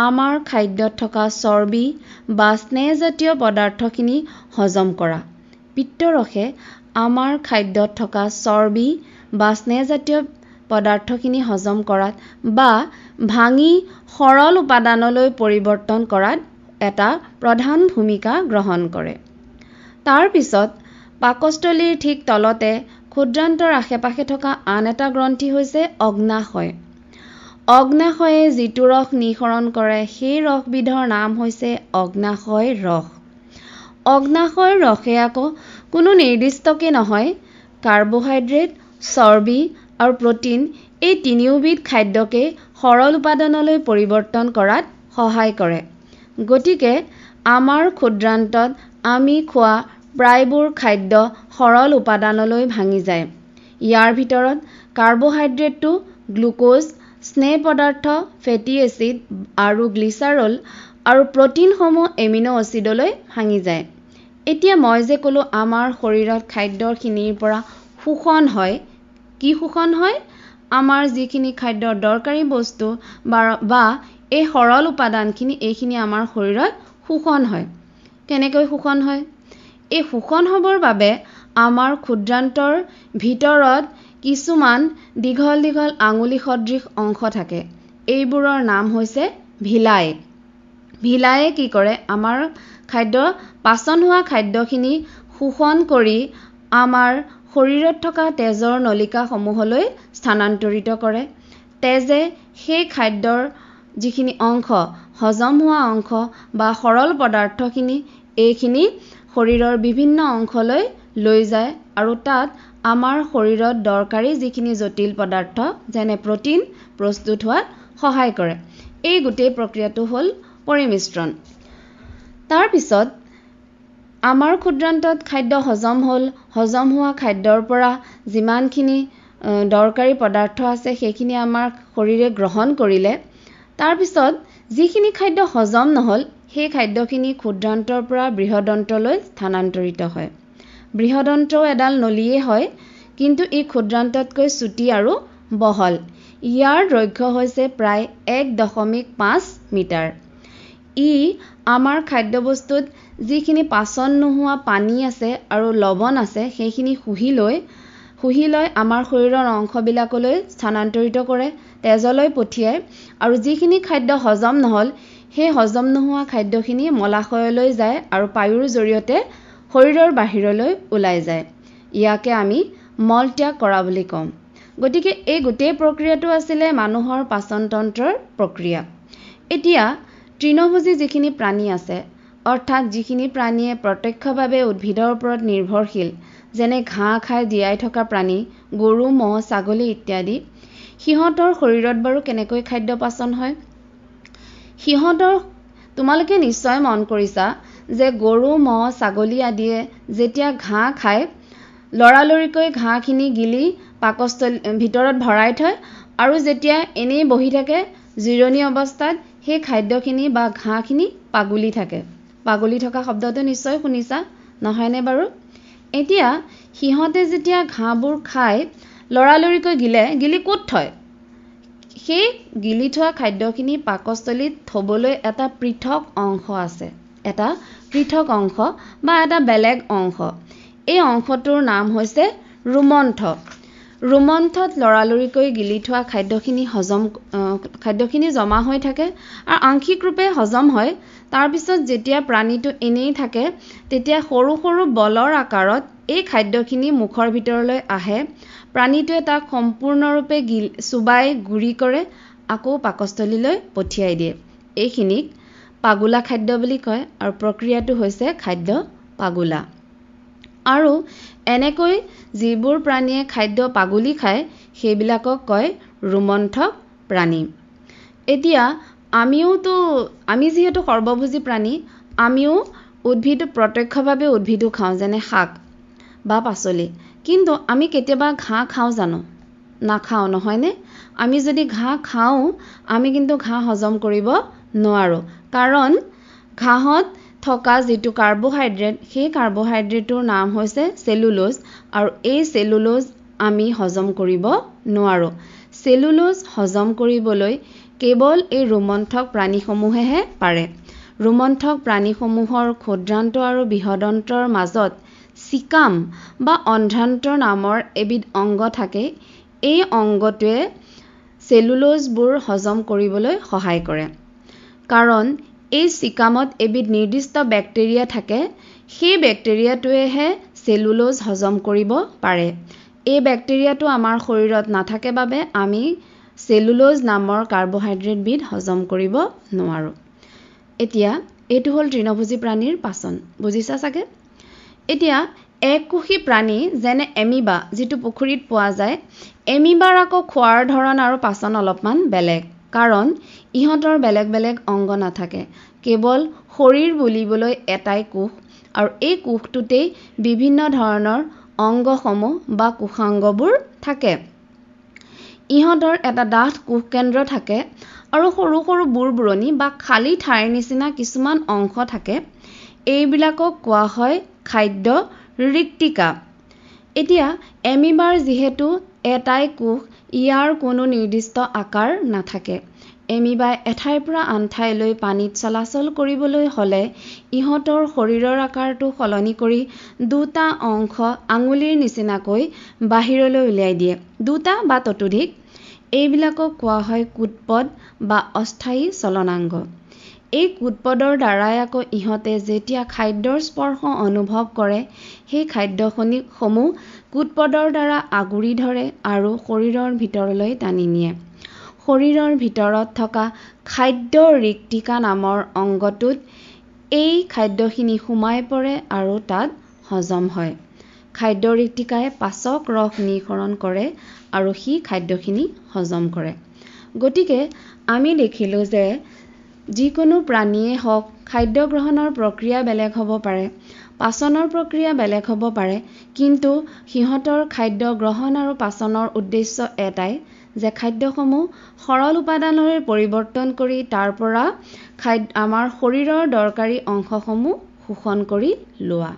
আমাৰ খাদ্যত থকা চৰ্বি বা স্নেহজাতীয় পদাৰ্থখিনি হজম কৰা। পিত্তৰসে আমাৰ খাদ্যত থকা চৰ্বি বা স্নেহজাতীয় পদাৰ্থখিনি হজম কৰাত বা ভাঙি সৰল উপাদানলৈ পৰিৱৰ্তন কৰাত এটা প্ৰধান ভূমিকা গ্ৰহণ কৰে। তাৰ পিছত পাকস্থলীৰ ঠিক তলতে ক্ষুদ্ৰান্তৰ আশে পাশে থকা আন এটা গ্ৰন্থি হৈছে অগ্ন্যাশয়। অগ্ন্যাশয়ে যিটো ৰস নিঃসৰণ কৰে, সেই ৰসবিধৰ নাম হৈছে অগ্ন্যাশয় ৰস। অগ্ন্যাশয় ৰসে আকৌ কোনো নিৰ্দিষ্টকে নহয়, কাৰ্বহাইড্ৰেট, চৰ্বি আৰু প্ৰটিন এই তিনিওবিধ খাদ্যকে সৰল উপাদানলৈ পৰিৱৰ্তন কৰাত সহায় কৰে। গতিকে আমাৰ ক্ষুদ্ৰান্তত আমি খোৱা প্ৰায়বোৰ খাদ্য সৰল উপাদানলৈ ভাঙি যায়। ইয়াৰ ভিতৰত কাৰ্বহাইড্ৰেটটো গ্লুক'জ, স্নেহ পদাৰ্থ, ফেটি এচিড আৰু গ্লিচাৰল আৰু প্ৰটিনসমূহ এমিনো এচিডলৈ ভাঙি যায়। এতিয়া মই যে ক'লো আমাৰ শৰীৰত খাদ্যখিনিৰ পৰা শোষণ হয়। কি শোষণ হয়? আমাৰ যিখিনি খাদ্যৰ দৰকাৰী বস্তু বা এই সৰল উপাদানখিনি এইখিনি আমাৰ শৰীৰত শোষণ হয়। কেনেকৈ শোষণ হয়? এই শোষণ হ'বৰ বাবে আমাৰ ক্ষুদ্ৰান্তৰ ভিতৰত কিছুমান দীঘল দীঘল আঙুলি সদৃশ অংশ থাকে। এইবোৰৰ নাম হৈছে ভিলাই। ভিলায়ে কি কৰে? আমাৰ পাচন হোৱা খাদ্যখিনি শোষণ কৰি আমাৰ শৰীৰত থকা তেজৰ নলিকাসমূহলৈ স্থানান্তৰিত কৰে। তেজে সেই খাদ্যৰ যিখিনি অংশ, হজম হোৱা অংশ বা সৰল পদাৰ্থখিনি এইখিনি শৰীৰৰ বিভিন্ন অংশলৈ লৈ যায় আৰু তাত আমাৰ শৰীৰত দৰকাৰী যিখিনি জটিল পদাৰ্থ যেনে প্ৰটিন প্ৰস্তুত হোৱাত সহায় কৰে। এই গোটেই প্ৰক্ৰিয়াটো হ'ল পৰিমিশ্ৰণ। তাৰপিছত আমাৰ ক্ষুদ্ৰান্তত খাদ্য হজম হ'ল। হজম হোৱা খাদ্যৰ পৰা যিমানখিনি দৰকাৰী পদাৰ্থ আছে সেইখিনি আমাৰ শৰীৰে গ্ৰহণ কৰিলে। তাৰপিছত যিখিনি খাদ্য হজম নহ'ল সেই খাদ্যখিনি ক্ষুদ্ৰান্তৰ পৰা বৃহদন্তলৈ স্থানান্তৰিত হয়। বৃহদন্তও এডাল নলীয়ে হয়, কিন্তু ই ক্ষুদ্ৰান্ততকৈ চুটি আৰু বহল। ইয়াৰ দৈৰ্ঘ্য হৈছে প্ৰায় 1.5 মিটাৰ। ই আমাৰ খাদ্যবস্তুত যিখিনি পাচন নোহোৱা পানী আছে আৰু লৱণ আছে সেইখিনি শুহি লৈ আমাৰ শৰীৰৰ অংশবিলাকলৈ স্থানান্তৰিত কৰে, তেজলৈ পঠিয়ায় আৰু যিখিনি খাদ্য হজম নহ'ল সেই হজম নোহোৱা খাদ্যখিনি মলাশয়লৈ যায় আৰু পায়ুৰ জৰিয়তে শৰীৰৰ বাহিৰলৈ ওলাই যায়। ইয়াকে আমি মলত্যাগ কৰা বুলি কওঁ। গতিকে এই গোটেই প্ৰক্ৰিয়াটো আছিলে মানুহৰ পাচনতন্ত্ৰৰ প্ৰক্ৰিয়া। এতিয়া তৃণভোজী যিখিনি প্ৰাণী আছে, অৰ্থাৎ যিখিনি প্ৰাণীয়ে প্ৰত্যক্ষভাৱে উদ্ভিদৰ ওপৰত নিৰ্ভৰশীল, যেনে ঘাঁহ খাই জীয়াই থকা প্ৰাণী, গৰু, ম'হ, ছাগলী ইত্যাদি, সিহঁতৰ শৰীৰত বাৰু কেনেকৈ খাদ্য পাচন হয়? তোমালোকে নিশ্চয় মন কৰিছা যে গৰু, ম'হ, ছাগলী আদিয়ে যেতিয়া ঘাঁহ খায়, লৰালৰিকৈ ঘাঁহখিনি গিলি পাকস্থলী ভিতৰত ভৰাই থয় আৰু যেতিয়া এনেই বহি থাকে জিৰণি অৱস্থাত সেই খাদ্যখিনি বা ঘাঁহখিনি পাগুলি থাকে। পাগুলি থকা শব্দটো নিশ্চয় শুনিছা, নহয়নে বাৰু? এতিয়া সিহঁতে যেতিয়া ঘাঁহবোৰ খাই লৰালৰিকৈ গিলি ক'ত থয়? সেই গিলি থোৱা খাদ্যখিনি পাকস্থলীত থ'বলৈ এটা পৃথক অংশ আছে। এটা পৃথক অংশ বা এটা বেলেগ অংশ। এই অংশটোৰ নাম হৈছে ৰুমন্থ। ৰুমন্থত লৰালৰিকৈ গিলি থোৱা খাদ্যখিনি জমা হৈ থাকে আৰু আংশিক ৰূপে হজম হয়। তাৰপিছত যেতিয়া প্ৰাণীটো এনেই থাকে তেতিয়া সৰু সৰু বলৰ আকাৰত এই খাদ্যখিনি মুখৰ ভিতৰলৈ আহে। প্ৰাণীটোৱে তাক সম্পূৰ্ণৰূপে চুবাই গুৰি কৰে, আকৌ পাকস্থলীলৈ পঠিয়াই দিয়ে। এইখিনিক পাগুলা খাদ্য বুলি কয় আৰু প্ৰক্ৰিয়াটো হৈছে খাদ্য পাগুলা। আৰু এনেকৈ যিবোৰ প্ৰাণীয়ে খাদ্য পাগুলি খায় সেইবিলাকক কয় ৰুমন্থক প্ৰাণী। এতিয়া আমি যিহেতু সৰ্বভোজী প্ৰাণী, আমিও প্ৰত্যক্ষভাৱে উদ্ভিদো খাওঁ, যেনে শাক বা পাচলি। কিন্তু আমি কেতিয়াবা ঘাঁহ খাওঁ জানো? নাখাওঁ, নহয়নে? আমি যদি ঘাঁহ খাওঁ, আমি কিন্তু ঘাঁহ হজম কৰিব নোৱাৰোঁ। কাৰণ ঘাঁহত থকা যিটো কাৰ্বহাইড্ৰেট, সেই কাৰ্বহাইড্ৰেটটোৰ নাম হৈছে চেলুলোজ আৰু এই চেলুলোজ আমি হজম কৰিব নোৱাৰোঁ। চেলুলোজ হজম কৰিবলৈ কেৱল এই ৰুমন্থক প্ৰাণীসমূহেহে পাৰে। ৰুমন্থক প্ৰাণীসমূহৰ ক্ষুদ্ৰান্ত আৰু বৃহদন্তৰ মাজত চিকাম বা অন্ধ্ৰান্ত নামৰ এবিধ অংগ থাকে। এই অংগটোৱে চেলুলোজবোৰ হজম কৰিবলৈ সহায় কৰে। কাৰণ এই চিকামত এবিধ নিৰ্দিষ্ট বেক্টেৰিয়া থাকে, সেই বেক্টেৰিয়াটোৱেহে চেলুলোজ হজম কৰিব পাৰে। এই বেক্টেৰিয়াটো আমাৰ শৰীৰত নাথাকে বাবে আমি চেলুলোজ নামৰ কাৰ্বহাইড্ৰেটবিধ হজম কৰিব নোৱাৰোঁ। এতিয়া এইটো হ'ল তৃণভোজী প্ৰাণীৰ পাচন, বুজিছা চাগে? এতিয়া এককোষী প্ৰাণী যেনে এমিবা, যিটো পুখুৰীত পোৱা যায়, এমিবাৰ আকৌ খোৱাৰ ধৰণ আৰু পাচন অলপমান বেলেগ। কাৰণ ইহঁতৰ বেলেগ বেলেগ অংগ নাথাকে, কেৱল শৰীৰ বুলিবলৈ এটাই কোষ আৰু এই কোষটোতেই বিভিন্ন ধৰণৰ অংগসমূহ বা কোষাংগবোৰ থাকে। ইহঁতৰ এটা ডাঠ কোষ কেন্দ্ৰ থাকে আৰু সৰু সৰু বুৰবুৰণি বা খালী ঠাইৰ নিচিনা কিছুমান অংশ থাকে। এইবিলাকক কোৱা হয় খাদ্য ৰিক্তিকা। এতিয়া এমিবাৰ যিহেতু এটাই কোষ, ইয়াৰ কোনো নিৰ্দিষ্ট আকাৰ নাথাকে। এমিবাই এঠাইৰ পৰা আন ঠাইলৈ পানীত চলাচল কৰিবলৈ হ'লে ইহঁতৰ শৰীৰৰ আকাৰটো সলনি কৰি দুটা অংশ আঙুলিৰ নিচিনাকৈ বাহিৰলৈ উলিয়াই দিয়ে, দুটা বা ততোধিক। এইবিলাকক কোৱা হয় কুটপদ বা অস্থায়ী চলনাংগ। এই কুটপদৰ দ্বাৰাই আকৌ ইহঁতে যেতিয়া খাদ্যৰ স্পৰ্শ অনুভৱ কৰে, সেই খাদ্যসমূহ কুটপদৰ দ্বাৰা আগুৰি ধৰে আৰু শৰীৰৰ ভিতৰলৈ টানি নিয়ে। শৰীৰৰ ভিতৰত থকা খাদ্য ৰিক্তিকা নামৰ অংগটোত এই খাদ্যখিনি সোমাই পৰে আৰু তাত হজম হয়। খাদ্য ৰিক্তিকাই পাচক ৰস নিঃসৰণ কৰে আৰু সি খাদ্যখিনি হজম কৰে। গতিকে আমি দেখিলোঁ যে যিকোনো প্ৰাণীয়ে হওক খাদ্য গ্ৰহণৰ প্ৰক্ৰিয়া বেলেগ হ'ব পাৰে, পাচনৰ প্ৰক্ৰিয়া বেলেগ হ'ব পাৰে, কিন্তু সিহঁতৰ খাদ্য গ্ৰহণ আৰু পাচনৰ উদ্দেশ্য এটাই যে খাদ্যসমূহ সৰল উপাদানলৈ পৰিৱৰ্তন কৰি তাৰ পৰা আমাৰ শৰীৰৰ দৰকাৰী অংশসমূহ শোষণ কৰি লোৱা।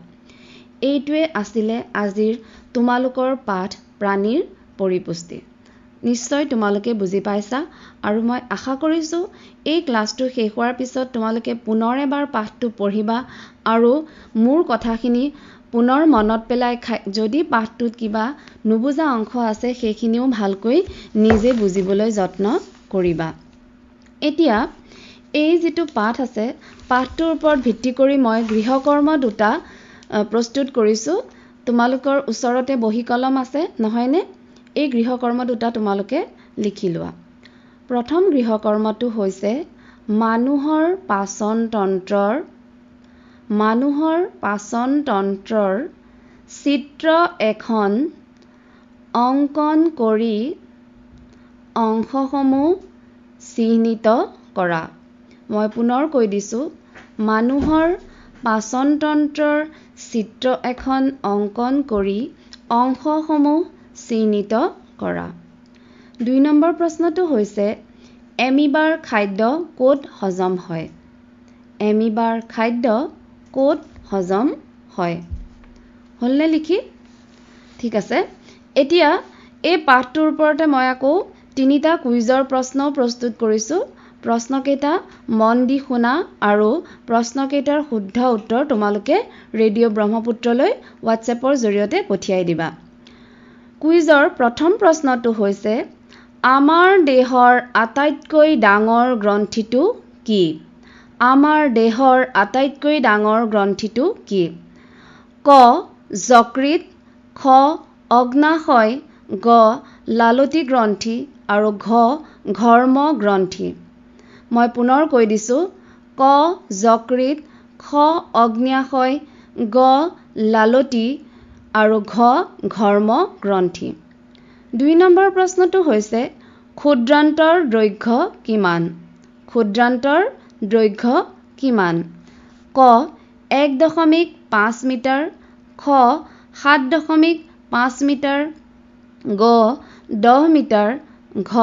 এইটোৱে আছিলে আজিৰ তোমালোকৰ পাঠ প্ৰাণীৰ পৰিপুষ্টি। নিশ্চয় তোমালোকে বুজি পাইছা আৰু মই আশা কৰিছোঁ এই ক্লাছটো শেষ হোৱাৰ পিছত তোমালোকে পুনৰ এবাৰ পাঠটো পঢ়িবা আৰু মোৰ কথাখিনি পুনৰ মনত পেলাই যদি পাঠটোত কিবা নুবুজা অংশ আছে সেইখিনিও ভালকৈ নিজে বুজিবলৈ যত্ন কৰিবা। এতিয়া এই যিটো পাঠ আছে, পাঠটোৰ ওপৰত ভিত্তি কৰি মই গৃহকৰ্ম দুটা প্ৰস্তুত কৰিছোঁ। তোমালোকৰ ওচৰতে বহী কলম আছে নহয়নে? এই গৃহকৰ্ম দুটা তোমালোকে লিখি লোৱা। প্ৰথম গৃহকৰ্মটো হৈছে মানুহৰ পাচন তন্ত্ৰৰ চিত্ৰ এখন অংকন কৰি অংশসমূহ চিহ্নিত কৰা। মই পুনৰ কৈ দিছোঁ, মানুহৰ পাচন তন্ত্ৰৰ চিত্ৰ এখন অংকন কৰি অংশসমূহ চিহ্নিত কৰা। 2 নম্বৰ প্ৰশ্নটো হৈছে এমিবাৰ খাদ্য ক'ত হজম হয়? এমিবাৰ খাদ্য ক'ত হজম হয়? হ'লনে লিখি? ঠিক আছে। এতিয়া এই পাঠটোৰ ওপৰতে মই আকৌ 3টা কুইজৰ প্ৰশ্নও প্ৰস্তুত কৰিছোঁ। প্ৰশ্নকেইটা মন দি শুনা আৰু প্ৰশ্নকেইটাৰ শুদ্ধ উত্তৰ তোমালোকে ৰেডিঅ' ব্ৰহ্মপুত্ৰলৈ হোৱাটছএপৰ জৰিয়তে পঠিয়াই দিবা। কুইজৰ প্ৰথম প্ৰশ্নটো হৈছে আমাৰ দেহৰ আটাইতকৈ ডাঙৰ গ্ৰন্থিটো কি? আমাৰ দেহৰ আটাইতকৈ ডাঙৰ গ্ৰন্থিটো কি? ক. যকৃত, খ. অগ্নাশয়, গ. লালতী গ্ৰন্থি আৰু ঘ. ঘৰ্ম গ্ৰন্থি। মই পুনৰ কৈ দিছোঁ, ক. যকৃত, খ. অগ্নাশয়, গ. লালতী আৰু ঘ. ঘৰ্ম গ্ৰন্থি। 2 নম্বৰ প্ৰশ্নটো হৈছে ক্ষুদ্ৰান্তৰ দৈৰ্ঘ্য কিমান? ক্ষুদ্ৰান্তৰ দৈৰ্ঘ্য কিমান? ক. 1.5 মিটাৰ, খ. 7.5 মিটাৰ, গ. 10 মিটাৰ, ঘ.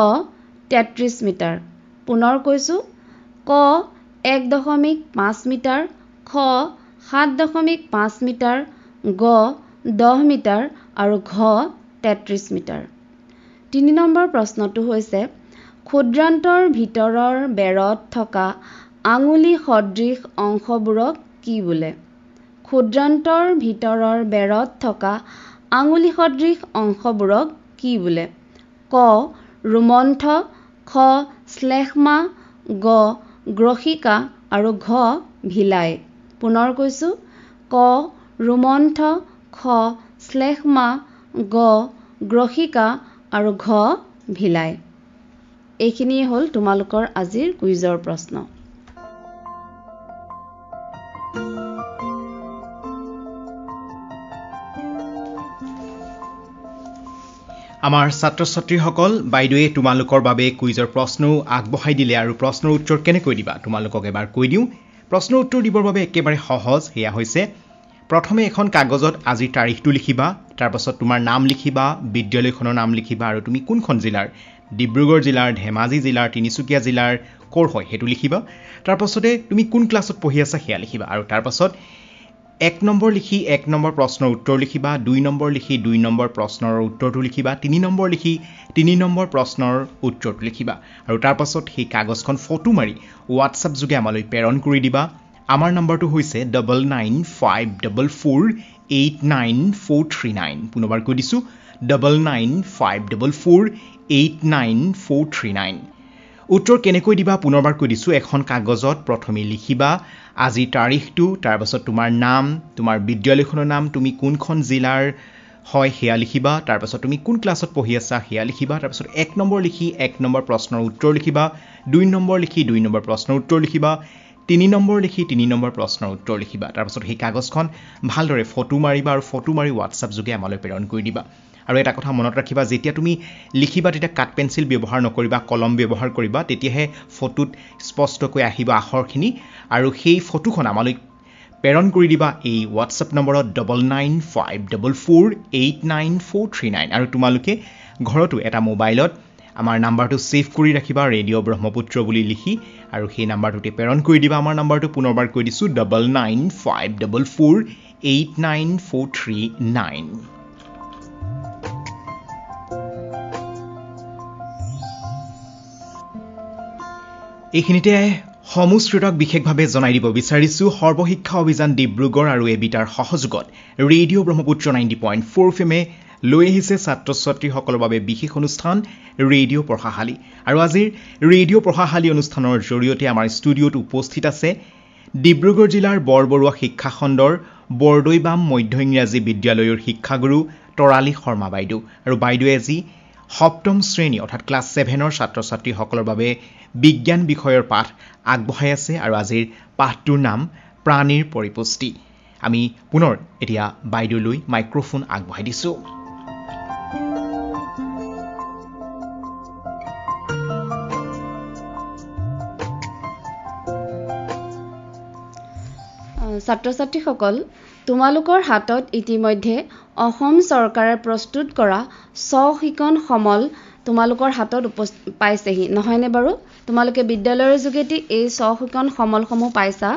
33 মিটাৰ। পুনৰ কৈছোঁ, ক. 1.5 মিটাৰ, খ. 7.5 মিটাৰ, গ. 10 মিটাৰ আৰু ঘ. 33 মিটাৰ। 3 নম্বৰ প্ৰশ্নটো হৈছে ক্ষুদ্ৰান্তৰ ভিতৰৰ বেৰত থকা আঙুলি সদৃশ অংশবোৰক কি বোলে? ক্ষুদ্ৰান্তৰ ভিতৰৰ বেৰত থকা আঙুলি সদৃশ অংশবোৰক কি বোলে? ক. ৰোমন্থ, খ. শ্লেষ্মা, গ. গ্ৰথিকা আৰু ঘ. ভিলাই। পুনৰ কৈছোঁ, ক. ৰোমন্থ, খ. শ্লেষ্মা, গ. গ্ৰথিকা আৰু ঘ. ভিলাই। এইখিনিয়ে হ'ল তোমালোকৰ আজিৰ কুইজৰ প্ৰশ্ন। আমাৰ ছাত্ৰ ছাত্ৰীসকল, বাইদেৱে তোমালোকৰ বাবে কুইজৰ প্ৰশ্নও আগবঢ়াই দিলে আৰু প্ৰশ্নৰ উত্তৰ কেনেকৈ দিবা তোমালোকক এবাৰ কৈ দিওঁ। প্ৰশ্নৰ উত্তৰ দিবৰ বাবে একেবাৰে সহজ। সেয়া হৈছে প্ৰথমে এখন কাগজত আজিৰ তাৰিখটো লিখিবা, তাৰপাছত তোমাৰ নাম লিখিবা, বিদ্যালয়খনৰ নাম লিখিবা আৰু তুমি কোনখন জিলাৰ, ডিব্ৰুগড় জিলাৰ, ধেমাজি জিলাৰ, তিনিচুকীয়া জিলাৰ ক'ৰ হয় সেইটো লিখিবা। তাৰপাছতে তুমি কোন ক্লাছত পঢ়ি আছা সেয়া লিখিবা আৰু তাৰপাছত 1 নম্বৰ লিখি 1 নম্বৰ প্ৰশ্নৰ উত্তৰ লিখিবা, 2 নম্বৰ লিখি 2 নম্বৰ প্ৰশ্নৰ উত্তৰটো লিখিবা, 3 নম্বৰ লিখি 3 নম্বৰ প্ৰশ্নৰ উত্তৰটো লিখিবা আৰু তাৰপাছত সেই কাগজখন ফটো মাৰি হোৱাটছআপ যোগে আমালৈ প্ৰেৰণ কৰি দিবা। আমাৰ নম্বৰটো হৈছে 9954489439। পুনৰবাৰ কৈ দিছোঁ 9954489439। উত্তৰ কেনেকৈ দিবা পুনৰবাৰ কৈ দিছোঁ, এখন কাগজত প্ৰথমে লিখিবা আজিৰ তাৰিখটো, তাৰপাছত তোমাৰ নাম, তোমাৰ বিদ্যালয়খনৰ নাম, তুমি কোনখন জিলাৰ হয় সেয়া লিখিবা, তাৰপাছত তুমি কোন ক্লাছত পঢ়ি আছা সেয়া লিখিবা, তাৰপাছত 1 নম্বৰ লিখি 1 নম্বৰ প্ৰশ্নৰ উত্তৰ লিখিবা, 2 নম্বৰ লিখি 2 নম্বৰ প্ৰশ্নৰ উত্তৰ লিখিবা, 3 নম্বৰ লিখি 3 নম্বৰ প্ৰশ্নৰ উত্তৰ লিখিবা। তাৰপাছত সেই কাগজখন ভালদৰে ফটো মাৰিবা আৰু ফটো মাৰি হোৱাটছআপ যোগে আমালৈ প্ৰেৰণ কৰি দিবা। আৰু এটা কথা মনত ৰাখিবা, যেতিয়া তুমি লিখিবা তেতিয়া কাঠ পেঞ্চিল ব্যৱহাৰ নকৰিবা, কলম ব্যৱহাৰ কৰিবা, তেতিয়াহে ফটোত স্পষ্টকৈ আহিব আখৰখিনি আৰু সেই ফটোখন আমালৈ প্ৰেৰণ কৰি দিবা এই হোৱাটছআপ নম্বৰত 9954489439। আৰু তোমালোকে ঘৰতো এটা মোবাইলত আমাৰ নাম্বাৰটো ছেভ কৰি ৰাখিবা, ৰেডিঅ' ব্ৰহ্মপুত্ৰ বুলি লিখি, আৰু সেই নাম্বাৰটোতে প্ৰেৰণ কৰি দিবা। আমাৰ নাম্বাৰটো পুনৰবাৰ কৈ দিছোঁ 9954489439। এইখিনিতে সমূহ শ্ৰোতাক বিশেষভাৱে জনাই দিব বিচাৰিছোঁ, সৰ্বশিক্ষা অভিযান ডিব্ৰুগড় আৰু এবিটাৰ সহযোগত ৰেডিঅ' ব্ৰহ্মপুত্ৰ 90.4 FM লৈ আহিছে ছাত্ৰ ছাত্ৰীসকলৰ বাবে বিশেষ অনুষ্ঠান ৰেডিঅ' পঢ়াশালী। আৰু আজিৰ ৰেডিঅ' পঢ়াশালী অনুষ্ঠানৰ জৰিয়তে আমাৰ ষ্টুডিঅ'ত উপস্থিত আছে ডিব্ৰুগড় জিলাৰ বৰবৰুৱা শিক্ষাখণ্ডৰ বৰদৈবাম মধ্য ইংৰাজী বিদ্যালয়ৰ শিক্ষাগুৰু তৰালী শৰ্মা বাইদেউ। আৰু বাইদেৱে আজি 7ম শ্ৰেণী অৰ্থাৎ ক্লাছ 7ৰ ছাত্ৰ ছাত্ৰীসকলৰ বাবে বিজ্ঞান বিষয়ৰ পাঠ আগবঢ়াই আছে আৰু আজিৰ পাঠটোৰ নাম প্ৰাণীৰ পৰিপুষ্টি। আমি পুনৰ এতিয়া বাইদেউলৈ মাইক্ৰফোন আগবঢ়াই দিছোঁ। ছাত্ৰ ছাত্ৰীসকল, তোমালোকৰ হাতত ইতিমধ্যে অসম চৰকাৰে প্ৰস্তুত কৰা স্ব-শিকন সমল তোমালোকৰ হাতত পাইছেহি, নহয়নে বাৰু? তোমালোকে বিদ্যালয়ৰ যোগেদি এই স্ব-শিকন সমলসমূহ পাইছা।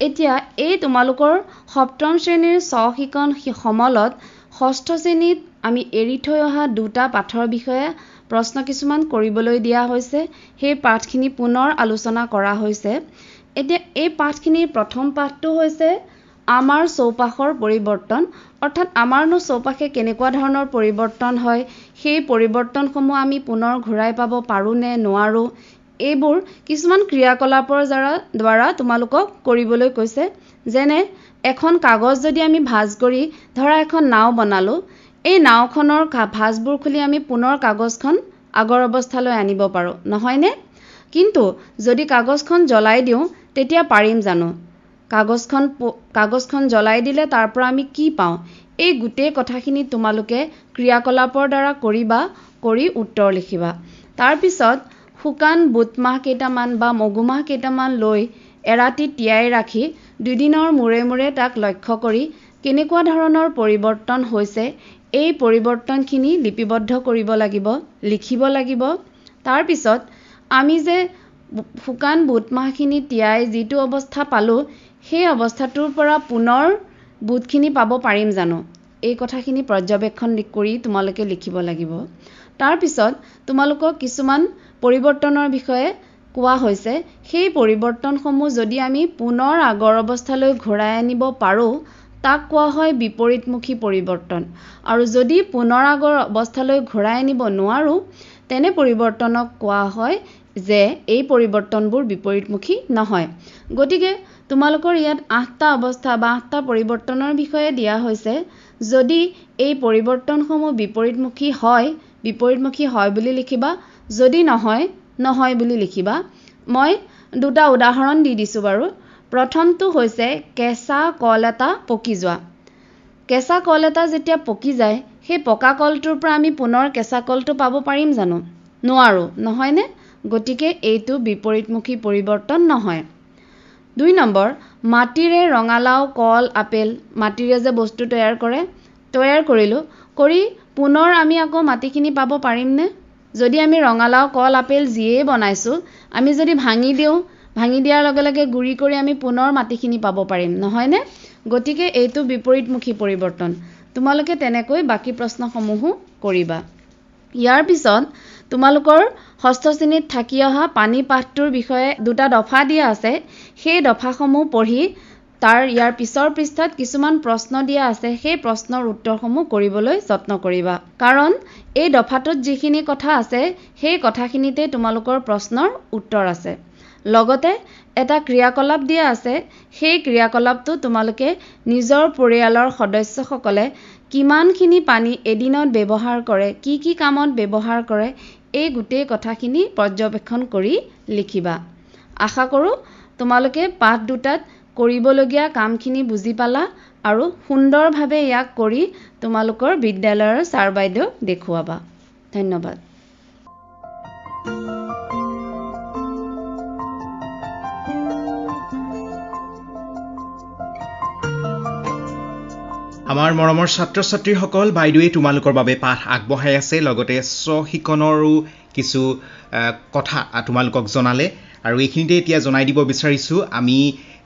এতিয়া এই তোমালোকৰ 7ম শ্ৰেণীৰ স্ব-শিকন সমলত 6ষ্ঠ শ্ৰেণীত আমি এৰি থৈ অহা 2টা পাঠৰ বিষয়ে প্ৰশ্ন কিছুমান কৰিবলৈ দিয়া হৈছে। সেই পাঠখিনি পুনৰ আলোচনা কৰা হৈছে। এতিয়া এই পাঠখিনিৰ প্ৰথম পাঠটো হৈছে আমাৰ চৌপাশৰ পৰিৱৰ্তন, অৰ্থাৎ আমাৰনো চৌপাশে কেনেকুৱা ধৰণৰ পৰিৱৰ্তন হয়, সেই পৰিৱৰ্তনসমূহ আমি পুনৰ ঘূৰাই পাব পাৰোঁ নে নোৱাৰোঁ, এইবোৰ কিছুমান ক্ৰিয়াকলাপৰ দ্বাৰা তোমালোকক কৰিবলৈ কৈছে। যেনে এখন কাগজ যদি আমি ভাঁজ কৰি ধৰা এখন নাও বনালোঁ, এই নাওখনৰ ভাঁজবোৰ খুলি আমি পুনৰ কাগজখন আগৰ অৱস্থালৈ আনিব পাৰোঁ, নহয়নে? কিন্তু যদি কাগজখন জ্বলাই দিওঁ তেতিয়া পাৰিম জানো? কাগজখন জ্বলাই দিলে তাৰ পৰা আমি কি পাওঁ? এই গোটেই কথাখিনি তোমালোকে ক্ৰিয়াকলাপৰ দ্বাৰা কৰিবা, কৰি উত্তৰ লিখিবা। তাৰপিছত শুকান বুটমাহ কেইটামান বা মগুমাহ কেইটামান লৈ এৰাতি তিয়াই ৰাখি 2 দিনৰ মূৰে মূৰে তাক লক্ষ্য কৰি কেনেকুৱা ধৰণৰ পৰিৱৰ্তন হৈছে এই পৰিৱৰ্তনখিনি লিপিবদ্ধ কৰিব লাগিব, লিখিব লাগিব। তাৰপিছত আমি যে শুকান বুটমাহখিনি তিয়াই যিটো অৱস্থা পালোঁ, সেই অৱস্থাটোৰ পৰা পুনৰ বুটখিনি পাব পাৰিম জানো? এই কথাখিনি পৰ্যবেক্ষণ কৰি তোমালোকে লিখিব লাগিব। তাৰপিছত তোমালোকক কিছুমান পৰিৱৰ্তনৰ বিষয়ে কোৱা হৈছে। সেই পৰিৱৰ্তনসমূহ যদি আমি পুনৰ আগৰ অৱস্থালৈ ঘূৰাই আনিব পাৰোঁ তাক কোৱা হয় বিপৰীতমুখী পৰিৱৰ্তন। আৰু যদি পুনৰ আগৰ অৱস্থালৈ ঘূৰাই আনিব নোৱাৰোঁ তেনে পৰিৱৰ্তনক কোৱা হয় যে এই পৰিৱৰ্তনবোৰ বিপৰীতমুখী নহয়। গতিকে তোমালোকৰ ইয়াত 8টা অৱস্থা বা 8টা পৰিৱৰ্তনৰ বিষয়ে দিয়া হৈছে। যদি এই পৰিৱৰ্তনসমূহ বিপৰীতমুখী হয় বুলি লিখিবা, যদি নহয় বুলি লিখিবা। মই 2টা উদাহৰণ দি দিছোঁ বাৰু। প্ৰথমটো হৈছে কেঁচা কল এটা পকি যোৱা। কেঁচা কল এটা যেতিয়া পকি যায়, সেই পকা কলটোৰ পৰা আমি পুনৰ কেঁচা কলটো পাব পাৰিম জানো? নোৱাৰোঁ, নহয়নে? গতিকে এইটো বিপৰীতমুখী পৰিৱৰ্তন নহয়। 2 নম্বৰ, মাটিৰে ৰঙালাও, কল, আপেল, মাটিৰে যে বস্তু তৈয়াৰ কৰে তৈয়াৰ কৰিলোঁ কৰি পুনৰ আমি আকৌ মাটিখিনি পাব পাৰিমনে যদি আমি ৰঙালাও কল আপেল যিয়ে বনাইছোঁ আমি যদি ভাঙি দিয়াৰ লগে লগে গুৰি কৰি আমি পুনৰ মাটিখিনি পাব পাৰিম নহয়নে গতিকে এইটো বিপৰীতমুখী পৰিৱৰ্তন তোমালোকে তেনেকৈ বাকি প্ৰশ্নসমূহো কৰিবা ইয়াৰ পিছত তোমালোকৰ ষষ্ঠ শ্ৰেণীত থাকি অহা পানী পাঠটোৰ বিষয়ে দুটা দফা দিয়া আছে সেই দফাসমূহ পঢ়ি তাৰ ইয়াৰ পিছৰ পৃষ্ঠাত কিছুমান প্ৰশ্ন দিয়া আছে সেই প্ৰশ্নৰ উত্তৰসমূহ কৰিবলৈ যত্ন কৰিবা কাৰণ এই দফাটোত যিখিনি কথা আছে সেই কথাখিনিতে তোমালোকৰ প্ৰশ্নৰ উত্তৰ আছে লগতে এটা ক্ৰিয়াকলাপ দিয়া আছে সেই ক্ৰিয়াকলাপটো তোমালোকে নিজৰ পৰিয়ালৰ সদস্যসকলে কিমানখিনি পানী এদিনত ব্যৱহাৰ কৰে কি কামত ব্যৱহাৰ কৰে এই গোটেই কথাখিনি পৰ্যবেক্ষণ কৰি লিখিবা আশা কৰোঁ তোমালোকে পাঠ দুটাত কৰিবলগীয়া কামখিনি বুজি পালা আৰু সুন্দৰভাৱে ইয়াক কৰি তোমালোকৰ বিদ্যালয়ৰ ছাৰ বাইদেউ দেখুৱাবা ধন্যবাদ আমাৰ মৰমৰ ছাত্ৰ ছাত্ৰীসকল বাইদেৱে তোমালোকৰ বাবে পাঠ আগবঢ়াই আছে লগতে স্বশিক্ষণৰো কিছু কথা তোমালোকক জনালে আৰু এইখিনিতে এতিয়া জনাই দিব বিচাৰিছোঁ আমি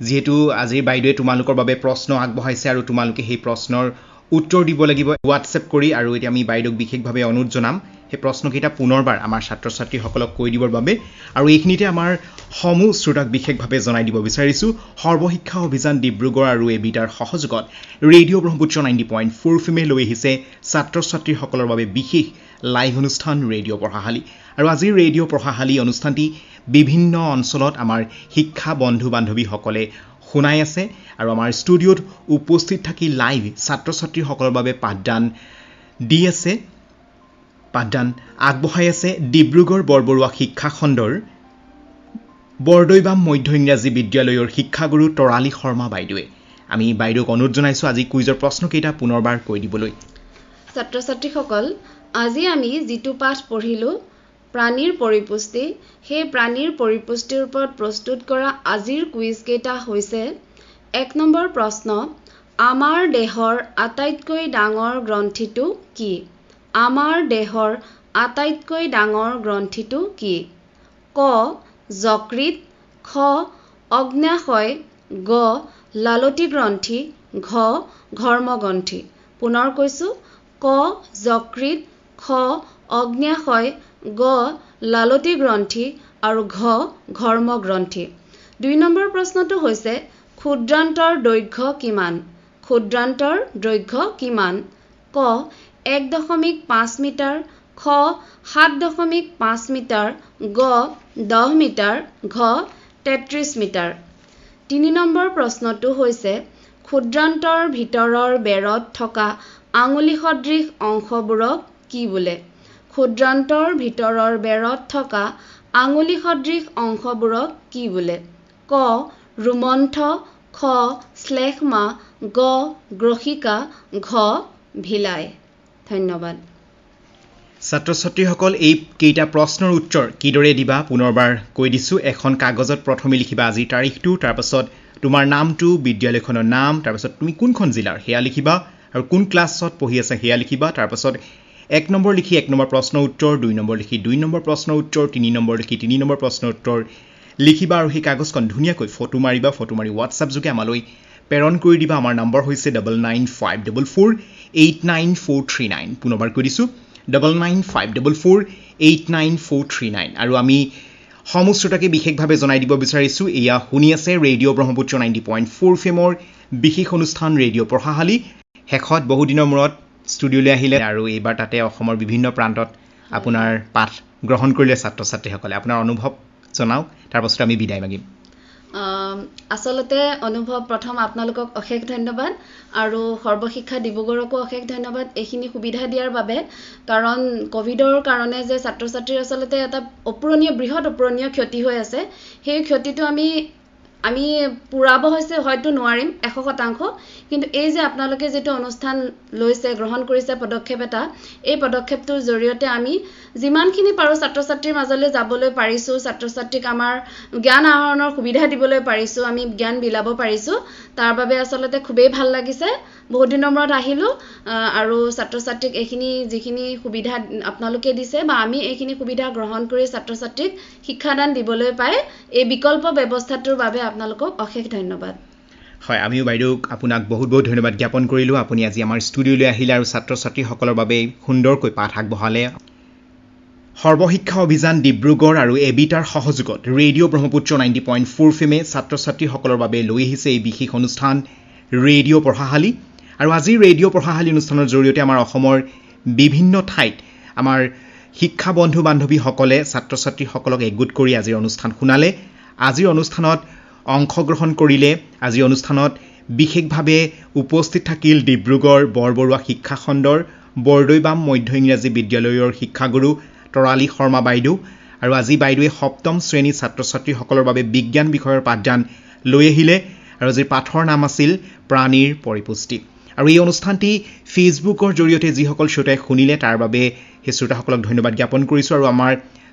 যিহেতু আজিৰ বাইদেৱে তোমালোকৰ বাবে প্ৰশ্ন আগবঢ়াইছে আৰু তোমালোকে সেই প্ৰশ্নৰ উত্তৰ দিব লাগিব হোৱাটছএপ কৰি আৰু এতিয়া আমি বাইদেউক বিশেষভাৱে অনুৰোধ জনাম সেই প্ৰশ্নকেইটা পুনৰবাৰ আমাৰ ছাত্ৰ ছাত্ৰীসকলক কৈ দিবৰ বাবে আৰু এইখিনিতে আমাৰ সমূহ শ্ৰোতাক বিশেষভাৱে জনাই দিব বিচাৰিছোঁ সৰ্বশিক্ষা অভিযান ডিব্ৰুগড় আৰু এবিটাৰ সহযোগত ৰেডিঅ' ব্ৰহ্মপুত্ৰ 90.4 FM লৈ আহিছে ছাত্ৰ ছাত্ৰীসকলৰ বাবে বিশেষ লাইভ অনুষ্ঠান ৰেডিঅ' পঢ়াশালী আৰু আজিৰ ৰেডিঅ' পঢ়াশালী অনুষ্ঠানটি বিভিন্ন অঞ্চলত আমাৰ শিক্ষা বন্ধু বান্ধৱীসকলে শুনাই আছে আৰু আমাৰ ষ্টুডিঅ'ত উপস্থিত থাকি লাইভ ছাত্ৰ ছাত্ৰীসকলৰ বাবে পাঠদান দি আছে পাঠদান আগবঢ়াই আছে ডিব্ৰুগড় বৰবৰুৱা শিক্ষা খণ্ডৰ বৰদৈবাম মধ্য ইংৰাজী বিদ্যালয়ৰ শিক্ষাগুৰু তৰালী শৰ্মা বাইদেৱে আমি বাইদেউক অনুৰোধ জনাইছোঁ আজি কুইজৰ প্ৰশ্নকেইটা পুনৰবাৰ কৈ দিবলৈ ছাত্ৰ ছাত্ৰীসকল আজি আমি যিটো পাঠ পঢ়িলোঁ প্ৰাণীৰ পৰিপুষ্টি সেই প্ৰাণীৰ পৰিপুষ্টিৰ ওপৰত প্ৰস্তুত কৰা আজিৰ কুইজ কেইটা হৈছে 1 নম্বৰ প্ৰশ্ন আমাৰ দেহৰ আটাইতকৈ ডাঙৰ গ্ৰন্থিটো কি আমাৰ দেহৰ আটাইতকৈ ডাঙৰ গ্ৰন্থিটো কি ক যকৃত খ অগ্ন্যাশয় গ লালতী গ্ৰন্থি ঘ ঘৰ্মগ্ৰন্থি পুনৰ কৈছোঁ ক যকৃত খ অগ্ন্যাশয় গ লালতী গ্ৰন্থি আৰু ঘ ঘৰ্মগ্ৰন্থি 2 নম্বৰ প্ৰশ্নটো হৈছে ক্ষুদ্ৰান্তৰ দৈৰ্ঘ্য কিমান ক্ষুদ্ৰান্তৰ দৈৰ্ঘ্য কিমান ক 1.5 মিটাৰ খ 7.5 মিটাৰ গ 10 মিটাৰ ঘ 33 মিটাৰ 3 নম্বৰ প্ৰশ্নটো হৈছে ক্ষুদ্ৰান্তৰ ভিতৰৰ বেৰত থকা আঙুলি সদৃশ অংশবোৰক কি বোলে ক্ষুদ্ৰান্তৰ ভিতৰৰ বেৰত থকা আঙুলি সদৃশ অংশবোৰক কি বোলে ক ৰুমন্থ খ শ্লেষ্মা গ গ্ৰহিকা ঘ ভিলাই ধন্যবাদ ছাত্ৰ ছাত্ৰীসকল এই কেইটা প্ৰশ্নৰ উত্তৰ কিদৰে দিবা পুনৰবাৰ কৈ দিছোঁ এখন কাগজত প্ৰথমে লিখিবা আজিৰ তাৰিখটো তাৰপাছত তোমাৰ নামটো বিদ্যালয়খনৰ নাম তাৰপাছত তুমি কোনখন জিলাৰ সেয়া লিখিবা আৰু কোন ক্লাছত পঢ়ি আছা সেয়া লিখিবা তাৰপাছত 1 নম্বৰ লিখি 1 নম্বৰ প্ৰশ্নৰ উত্তৰ 2 নম্বৰ লিখি 2 নম্বৰ প্ৰশ্নৰ উত্তৰ 3 নম্বৰ লিখি 3 নম্বৰ প্ৰশ্নৰ উত্তৰ লিখিবা আৰু সেই কাগজখন ধুনীয়াকৈ ফটো মাৰিবা ফটো মাৰি হোৱাটছআপ যোগে আমালৈ প্ৰেৰণ কৰি দিবা আমাৰ নম্বৰ হৈছে 9954489439 পুনৰবাৰ কৈ দিছোঁ 9954489439 আৰু আমি সমূহ শ্ৰোতাকে বিশেষভাৱে জনাই দিব বিচাৰিছোঁ এয়া শুনি আছে ৰেডিঅ' ব্ৰহ্মপুত্ৰ 90.4 FM বিশেষ অনুষ্ঠান ৰেডিঅ' পঢ়াশালী শেষত বহুদিনৰ মূৰত ষ্টুডিঅ'লৈ আহিলে আৰু এইবাৰ তাতে অসমৰ বিভিন্ন প্ৰান্তত আপোনাৰ পাঠ গ্ৰহণ কৰিলে ছাত্ৰ ছাত্ৰীসকলে আপোনাৰ অনুভৱ জনাওক তাৰপাছত আমি বিদায় মাগিম আচলতে অনুভৱ প্ৰথম আপোনালোকক অশেষ ধন্যবাদ আৰু সৰ্বশিক্ষা ডিব্ৰুগড়কো অশেষ ধন্যবাদ এইখিনি সুবিধা দিয়াৰ বাবে কাৰণ কোভিডৰ কাৰণে যে ছাত্ৰ ছাত্ৰীৰ আচলতে এটা বৃহৎ অপূৰণীয় ক্ষতি হৈ আছে সেই ক্ষতিটো আমি আমি পূৰাব হয়তো নোৱাৰিম 100%, কিন্তু এই যে আপোনালোকে যেটো অনুষ্ঠান লৈছে গ্ৰহণ কৰিছে পদক্ষেপ এটা, এই পদক্ষেপটোৰ জৰিয়তে আমি যিমানখিনি পাৰো ছাত্ৰ ছাত্ৰীৰ মাজলৈ যাবলৈ পাৰিছো, ছাত্ৰ ছাত্ৰীক আমাৰ জ্ঞান আহৰণৰ সুবিধা দিবলৈ পাৰিছো, আমি জ্ঞান বিলাব পাৰিছো, তাৰ বাবে আচলতে খুবেই ভাল লাগিছে। বহুত দিনৰ মূৰত আহিলো আৰু ছাত্ৰ ছাত্ৰীক এইখিনি যিখিনি সুবিধা আপোনালোকে দিছে বা আমি এইখিনি সুবিধা গ্ৰহণ কৰি ছাত্ৰ ছাত্ৰীক শিক্ষাদান দিবলৈ পাই এই বিকল্প ব্যৱস্থাটোৰ বাবে আপোনালোকক অশেষ ধন্যবাদ। হয়, আমিও বাইদেউক আপোনাক বহুত বহুত ধন্যবাদ জ্ঞাপন কৰিলোঁ। আপুনি আজি আমাৰ ষ্টুডিঅ'লৈ আহিলে আৰু ছাত্ৰ ছাত্ৰীসকলৰ বাবে সুন্দৰকৈ পাঠ আগবঢ়ালে। সৰ্বশিক্ষা অভিযান ডিব্ৰুগড় আৰু এবিটাৰ সহযোগত ৰেডিঅ' ব্ৰহ্মপুত্ৰ 90.4 FM ছাত্ৰ ছাত্ৰীসকলৰ বাবে লৈ আহিছে এই বিশেষ অনুষ্ঠান ৰেডিঅ' পঢ়াশালী। আৰু আজি ৰেডিঅ' পঢ়াশালী অনুষ্ঠানৰ জৰিয়তে আমাৰ অসমৰ বিভিন্ন ঠাইত আমাৰ শিক্ষা বন্ধু বান্ধৱীসকলে ছাত্ৰ ছাত্ৰীসকলক একগোট কৰি আজিৰ অনুষ্ঠান শুনালে। আজিৰ অনুষ্ঠানত অংশগ্ৰহণ কৰিলে, আজিৰ অনুষ্ঠানত বিশেষভাৱে উপস্থিত থাকিল ডিব্ৰুগড় বৰবৰুৱা শিক্ষাখণ্ডৰ বৰদৈবাম মধ্য ইংৰাজী বিদ্যালয়ৰ শিক্ষাগুৰু তৰালী শৰ্মা বাইদেউ। আৰু আজি বাইদেৱে 7ম শ্ৰেণীৰ ছাত্ৰ ছাত্ৰীসকলৰ বাবে বিজ্ঞান বিষয়ৰ পাঠদান লৈ আহিলে আৰু আজিৰ পাঠৰ নাম আছিল প্ৰাণীৰ পৰিপুষ্টি। আৰু এই অনুষ্ঠানটি ফেচবুকৰ জৰিয়তে যিসকল শ্ৰোতাই শুনিলে তাৰ বাবে সেই শ্ৰোতাসকলক ধন্যবাদ জ্ঞাপন কৰিছোঁ। আৰু আমাৰ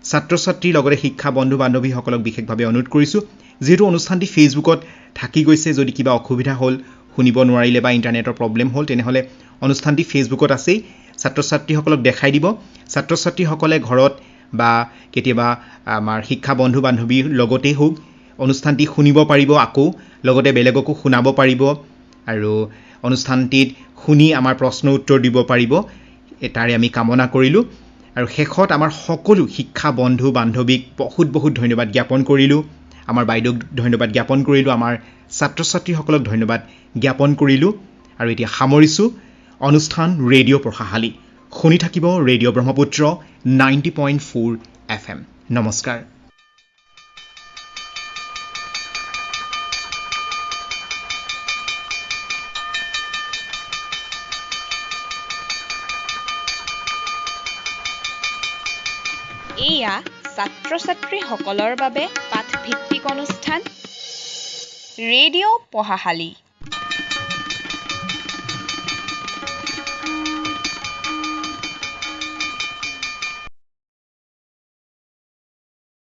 ছাত্ৰ ছাত্ৰীৰ লগতে শিক্ষা বন্ধু বান্ধৱীসকলক বিশেষভাৱে অনুৰোধ কৰিছোঁ, যিহেতু অনুষ্ঠানটি ফেচবুকত থাকি গৈছে, যদি কিবা অসুবিধা হ'ল, শুনিব নোৱাৰিলে বা ইণ্টাৰনেটৰ প্ৰব্লেম হ'ল, তেনেহ'লে অনুষ্ঠানটি ফেচবুকত আছেই, ছাত্ৰ ছাত্ৰীসকলক দেখাই দিব। ছাত্ৰ ছাত্ৰীসকলে ঘৰত বা কেতিয়াবা আমাৰ শিক্ষা বন্ধু বান্ধৱীৰ লগতেই হওক অনুষ্ঠানটি শুনিব পাৰিব, আকৌ লগতে বেলেগকো শুনাব পাৰিব আৰু অনুষ্ঠানটিত শুনি আমাৰ প্ৰশ্ন উত্তৰ দিব পাৰিব। তাৰে আমি কামনা কৰিলোঁ। আৰু শেষত আমাৰ সকলো শিক্ষা বন্ধু বান্ধৱীক বহুত বহুত ধন্যবাদ জ্ঞাপন কৰিলোঁ। আমাৰ বাইদেউক ধন্যবাদ জ্ঞাপন কৰিলোঁ, আমাৰ ছাত্ৰ ছাত্ৰীসকলক ধন্যবাদ জ্ঞাপন কৰিলোঁ। আৰু এতিয়া সামৰিছোঁ অনুষ্ঠান ৰেডিঅ' পঢ়াশালী। শুনি থাকিব ৰেডিঅ' ব্ৰহ্মপুত্ৰ 90.4 FM। নমস্কাৰ। এয়া ছাত্ৰ ছাত্ৰীসকলৰ বাবে পাঠভিত্তিক অনুষ্ঠান ৰেডিঅ' পঢ়াশালী।